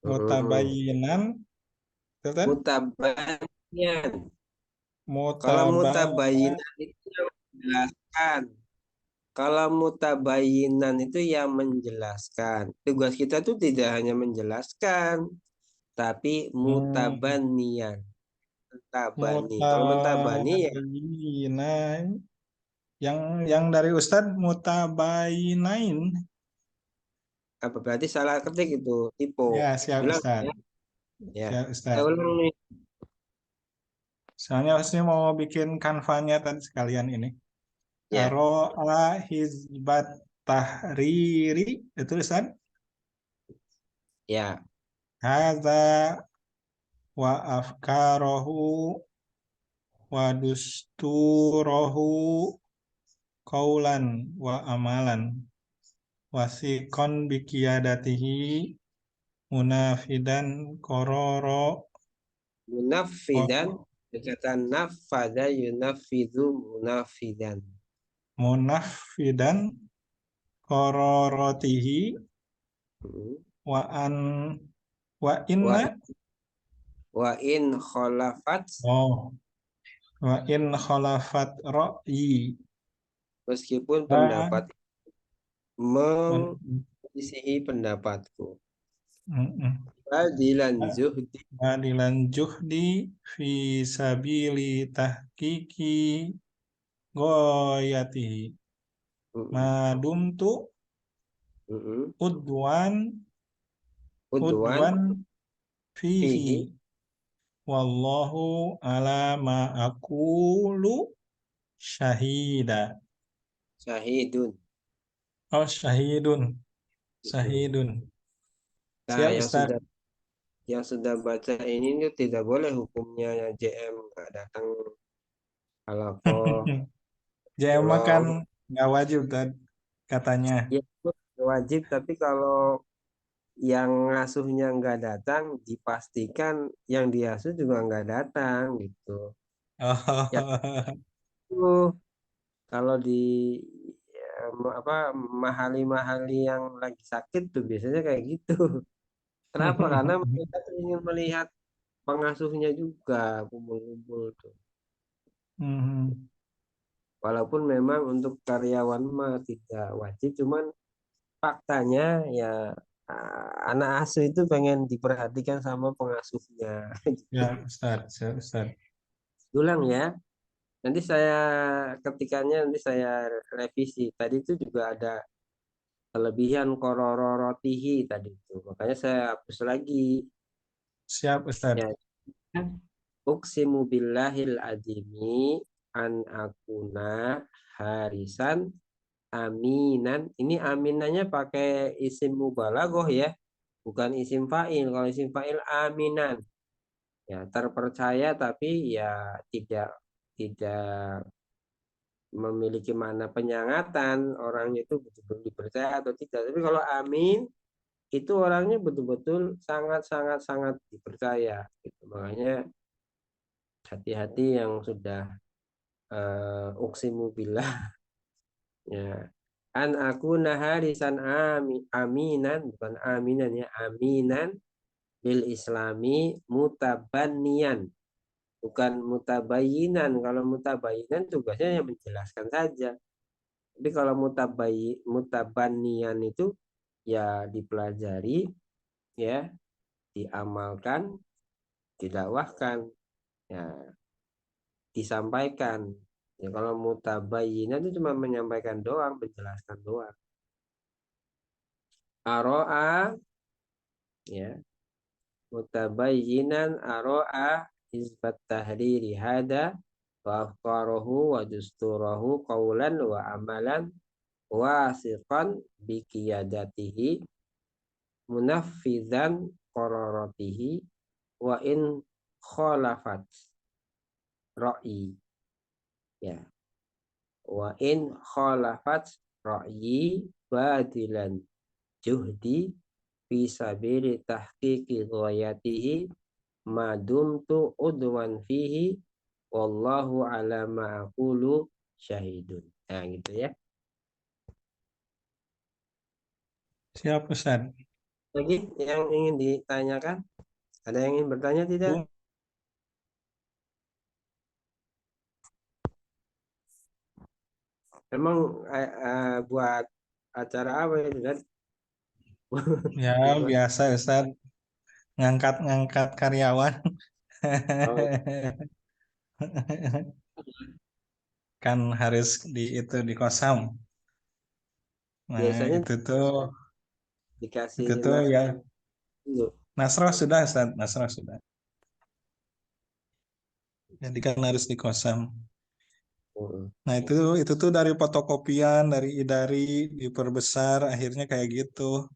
Mutabayinan. Tad? Mutabayan. Kalau mutabayinan itu yang menjelaskan. Kalau mutabayinan itu yang menjelaskan. Tugas kita tuh tidak hanya menjelaskan, tapi mutabanian. Mutabani. Kalau mutabani ya Mutabayinan. Yang dari Ustadz mutabayinain. apa berarti salah ketik itu tipe. Ya, siap Ulang Ustadz. ya. Ya. Siap Saya Ustadz. ulang nih. Soalnya saya mau bikin kanvanya tadi sekalian ini. Ya. Ro'a hizbat tahriri. Itu Ustadz? Ya, Hadza wa afkarohu wa dusturahu qaulan wa amalan wasiqan biqiyadatihi munafidan kororo munafidan, kata nafada yunafidu munafidan. munafidan kororotihi Hmm. wa an wa Wa, inna wa in khalafat, oh wa in khalafat ra'yi meskipun wa pendapat menyisihi pendapatku. Badilan zuhdi, Badilan juhdi fi sabili tahqiqi goyatihi madumtu udwan udwan udwan fihi fihi wallahu ala ma aqulu syahida syahidun. oh syahidun Nah, siap Ustaz. yang sudah baca ini tuh tidak boleh hukumnya yang JM nggak datang halakoh JM kan pulang. nggak wajib katanya. Ya wajib, tapi kalau yang ngasuhnya nggak datang, dipastikan yang diasuh juga nggak datang gitu. Ya Oh. itu kalau di apa mahali-mahali yang lagi sakit tuh biasanya kayak gitu. Kenapa? Karena mereka tuh ingin melihat pengasuhnya juga kumpul-kumpul tuh. Mhm. Walaupun memang untuk karyawan mah tidak wajib, cuman faktanya ya anak asuh itu pengen diperhatikan sama pengasuhnya. Ya Ustaz, siap Ustaz. Ulang ya. Nanti saya ketikannya nanti saya revisi. Tadi itu juga ada kelebihan korororotihi tadi itu. Makanya saya hapus lagi. Siap Ustaz. Ya, uksimu billahil adimi an akuna harisan aminan. Ini aminannya pakai isim mubalaghah ya, bukan isim fa'il. Kalau isim fa'il aminan, ya terpercaya tapi ya tidak memiliki makna penyangatan. Orangnya itu betul-betul dipercaya atau tidak. Tapi kalau amin itu orangnya betul-betul sangat dipercaya. Gitu. Makanya hati-hati yang sudah uksimu billah ya. An aku naharisan aminan, bukan aminan ya, aminan bil islami mutabanian, bukan mutabayinan. Kalau mutabayinan tugasnya yang menjelaskan saja, tapi kalau mutabanian itu ya dipelajari, ya diamalkan, didakwahkan, ya disampaikan. Ya kalau mutabayinan itu cuma menyampaikan doang, menjelaskan doang. Aro'a ya mutabayyinan aro'a hizbat tahriri hada wa afqarahu wa dusturahu qawlan wa amalan wasiqan biqiyadatihi munaffizan qararatihi wa in khalafat ra'i ya wa in khalafat ra'yi badilan juhdi fi sabili tahqiqi ghayatihi madumtu udwan fihi wallahu ala ma aqulu syahidun. Nah gitu ya. Siap Ustaz. Lagi yang ingin ditanyakan? Ada yang ingin bertanya tidak? Emang buat acara apa itu kan? Ya biasa Ustaz ngangkat-ngangkat karyawan. Oh, Kan harus itu di kosam. Nah, biasanya dikasih itu tuh nas ya dulu. Nasroh sudah Ustaz, Nasroh sudah. Jadi kan harus di kosam. Nah, itu tuh dari fotokopian, dari idari diperbesar akhirnya kayak gitu.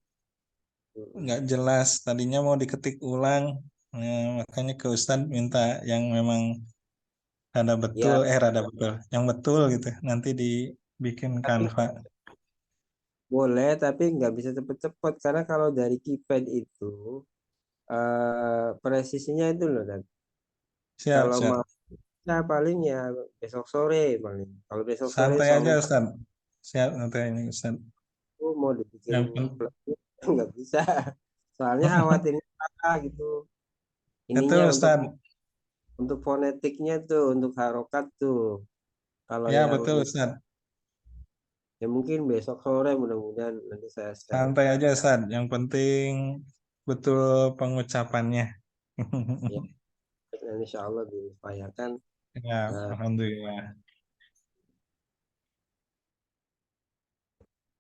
nggak jelas. Tadinya mau diketik ulang, makanya ke Ustadz minta yang memang Ya, rada betul, yang betul gitu. Nanti dibikin tapi Canva. boleh, tapi nggak bisa cepet-cepet karena kalau dari keypad itu presisinya itu loh, dan Siap, kalau siap. mau ya paling ya besok sore paling. Kalau besok sore Santai aja soalnya Ustadz. Siap nanti ini Ustadz. aku mau dibikin Yang pen- plugin nggak bisa. Soalnya khawatirnya salah gitu. Betul Ininya Ustadz. untuk fonetiknya tuh, untuk harokat tuh. Kalau Ya yang betul Ustadz. ya mungkin besok sore mudah-mudahan nanti saya share. Santai aja Ustadz. Yang penting betul pengucapannya. Ya, dan insya Allah diupayakan. Ya, Eh, Alhamdulillah.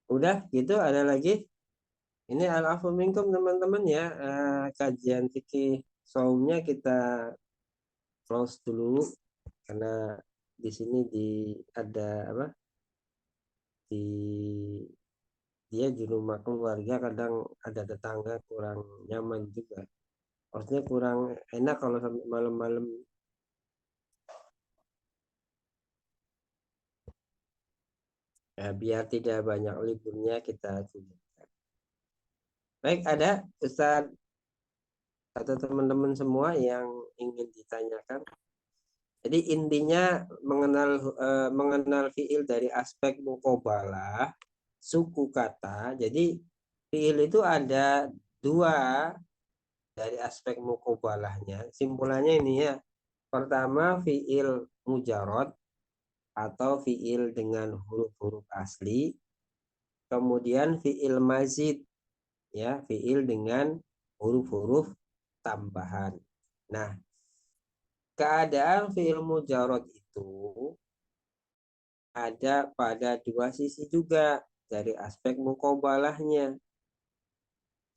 udah gitu, ada lagi. Ini al-afu minkum teman-teman ya. Kajian fikih saumnya kita close dulu karena di sini ada apa? Di dia di rumah keluarga kadang ada tetangga kurang nyaman juga. Maksudnya kurang enak kalau sampai malam-malam. Ya, biar tidak banyak liburnya kita juga. Baik, ada Ustaz atau teman-teman semua yang ingin ditanyakan. Jadi intinya mengenal fiil dari aspek mukobalah, suku kata. Jadi fiil itu ada dua dari aspek mukobalahnya. Simpulannya ini ya. Pertama fiil mujarod atau fiil dengan huruf-huruf asli. Kemudian fiil mazid, ya, fiil dengan huruf-huruf tambahan. Nah, keadaan fiil mujarod itu ada pada dua sisi juga dari aspek mukobalahnya.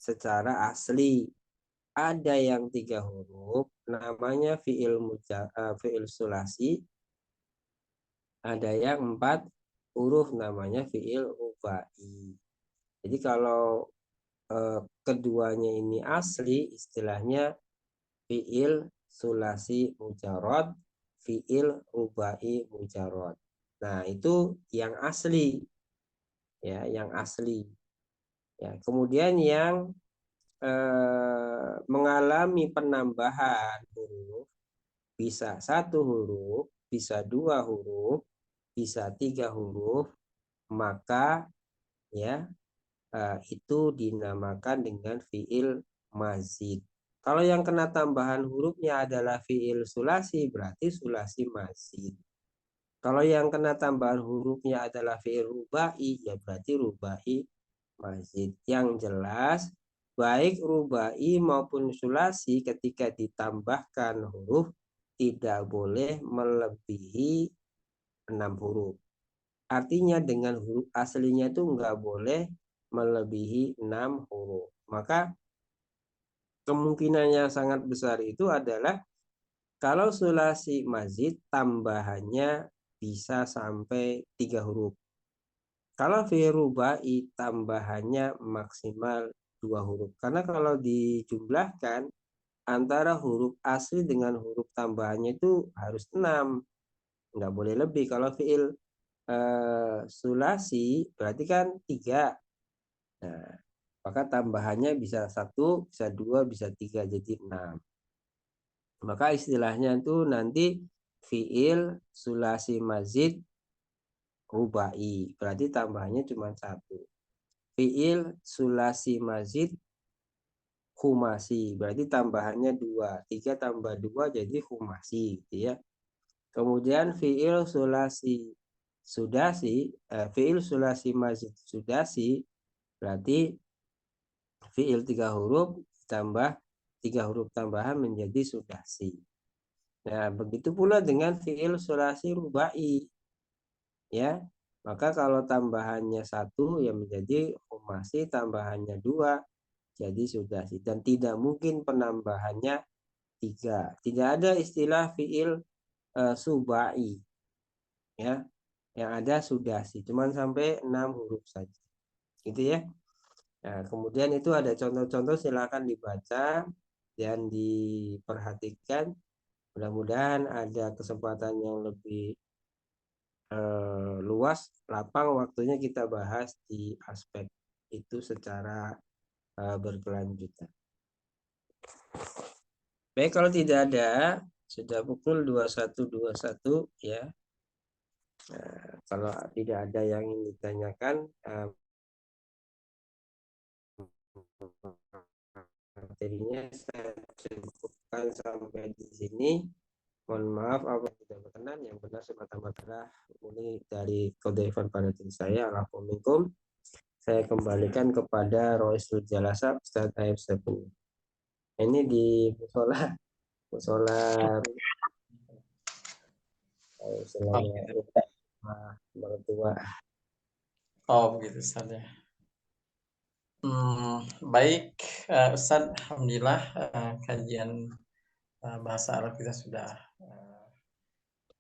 Secara asli ada yang tiga huruf namanya fiil sulasi, ada yang empat huruf namanya fiil rubai. Jadi kalau keduanya ini asli, istilahnya fiil sulasi mujarod, fiil rubai mujarod. Nah, itu yang asli, ya, yang asli. Ya, kemudian yang mengalami penambahan huruf, bisa satu huruf, bisa dua huruf, bisa tiga huruf, maka ya itu dinamakan dengan fiil mazid. Kalau yang kena tambahan hurufnya adalah fiil sulasi, berarti sulasi mazid. Kalau yang kena tambahan hurufnya adalah fiil rubai, ya berarti rubai mazid. Yang jelas, baik rubai maupun sulasi ketika ditambahkan huruf tidak boleh melebihi 6 huruf. Artinya dengan huruf aslinya itu nggak boleh melebihi 6 huruf. Maka kemungkinan yang sangat besar itu adalah kalau sulasi mazid tambahannya bisa sampai 3 huruf. Kalau fi rubai tambahannya maksimal 2 huruf. Karena kalau dijumlahkan antara huruf asli dengan huruf tambahannya itu harus 6. Nggak boleh lebih. Kalau fiil sulasi berarti kan 3. Nah, maka tambahannya bisa 1, bisa 2, bisa 3, jadi 6. Maka istilahnya itu nanti fiil sulasi mazid rubai. Berarti tambahannya cuma 1. Fiil sulasi mazid khumasi. Berarti tambahannya 2. 3 tambah 2 jadi khumasi. Gitu ya. Kemudian fiil sulasi sudasi, fiil sulasi mazid sudasi, berarti fiil 3 huruf ditambah 3 huruf tambahan menjadi sudasi. Nah, begitu pula dengan fiil sulasi rubai. Ya, maka kalau tambahannya 1 ya menjadi khumasi, tambahannya 2 jadi sudasi. Dan tidak mungkin penambahannya 3. Tidak ada istilah fiil subai. Ya, yang ada sudasi. Cuman sampai 6 huruf saja. Gitu ya. Nah, kemudian itu ada contoh-contoh, silakan dibaca dan diperhatikan. Mudah-mudahan ada kesempatan yang lebih luas, lapang waktunya kita bahas di aspek itu secara berkelanjutan. Baik, kalau tidak ada, sudah pukul 21.21 ya. Nah, kalau tidak ada yang ingin ditanyakan, materinya saya cukupkan sampai di sini. Mohon maaf apa yang tidak berkenan, yang benar semata-mata ini dari kode Ivan pada diri saya. Alhamdulillah. Saya kembalikan kepada Roisul Jalasa, Ustadz Aib Sabuni. Ini di musola istilahnya mertua. Oh begitu Ustaz ya. Baik Ustaz, alhamdulillah kajian bahasa Arab kita sudah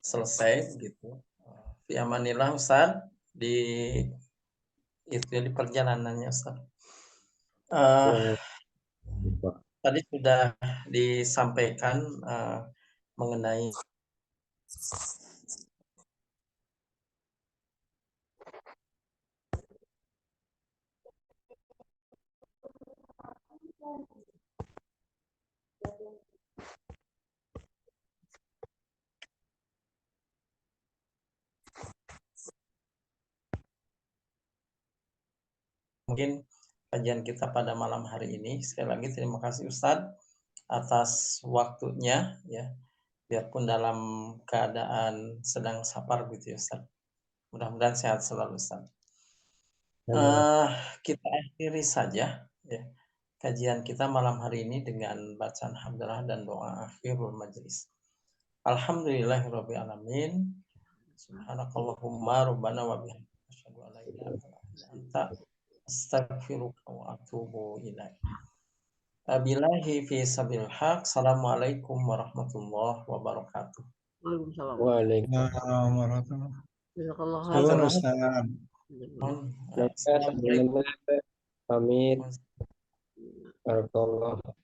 selesai gitu. Fi amanillah Ustaz, di itu ya, di perjalanannya Ustaz. Tadi sudah disampaikan mengenai mungkin kajian kita pada malam hari ini. Sekali lagi terima kasih Ustadz atas waktunya ya, biarpun dalam keadaan sedang safar gitu ya Ustadz. Mudah-mudahan sehat selalu Ustadz. Kita akhiri saja ya kajian kita malam hari ini dengan bacaan hamdalah dan doa akhirul majelis. Alhamdulillahirabbil alamin. Subhanakallahumma rabbana wa bihamdika asyhadu an la ilaha illa anta astaghfiruka wa atubu ilaik. Billahi fi sabil haq. Assalamualaikum warahmatullahi wabarakatuh. Waalaikumsalam. Waalaikumsalam. Jazakallah Syukur, khairan. Ustaz. Assalamualaikum. Pamit. Barakallah.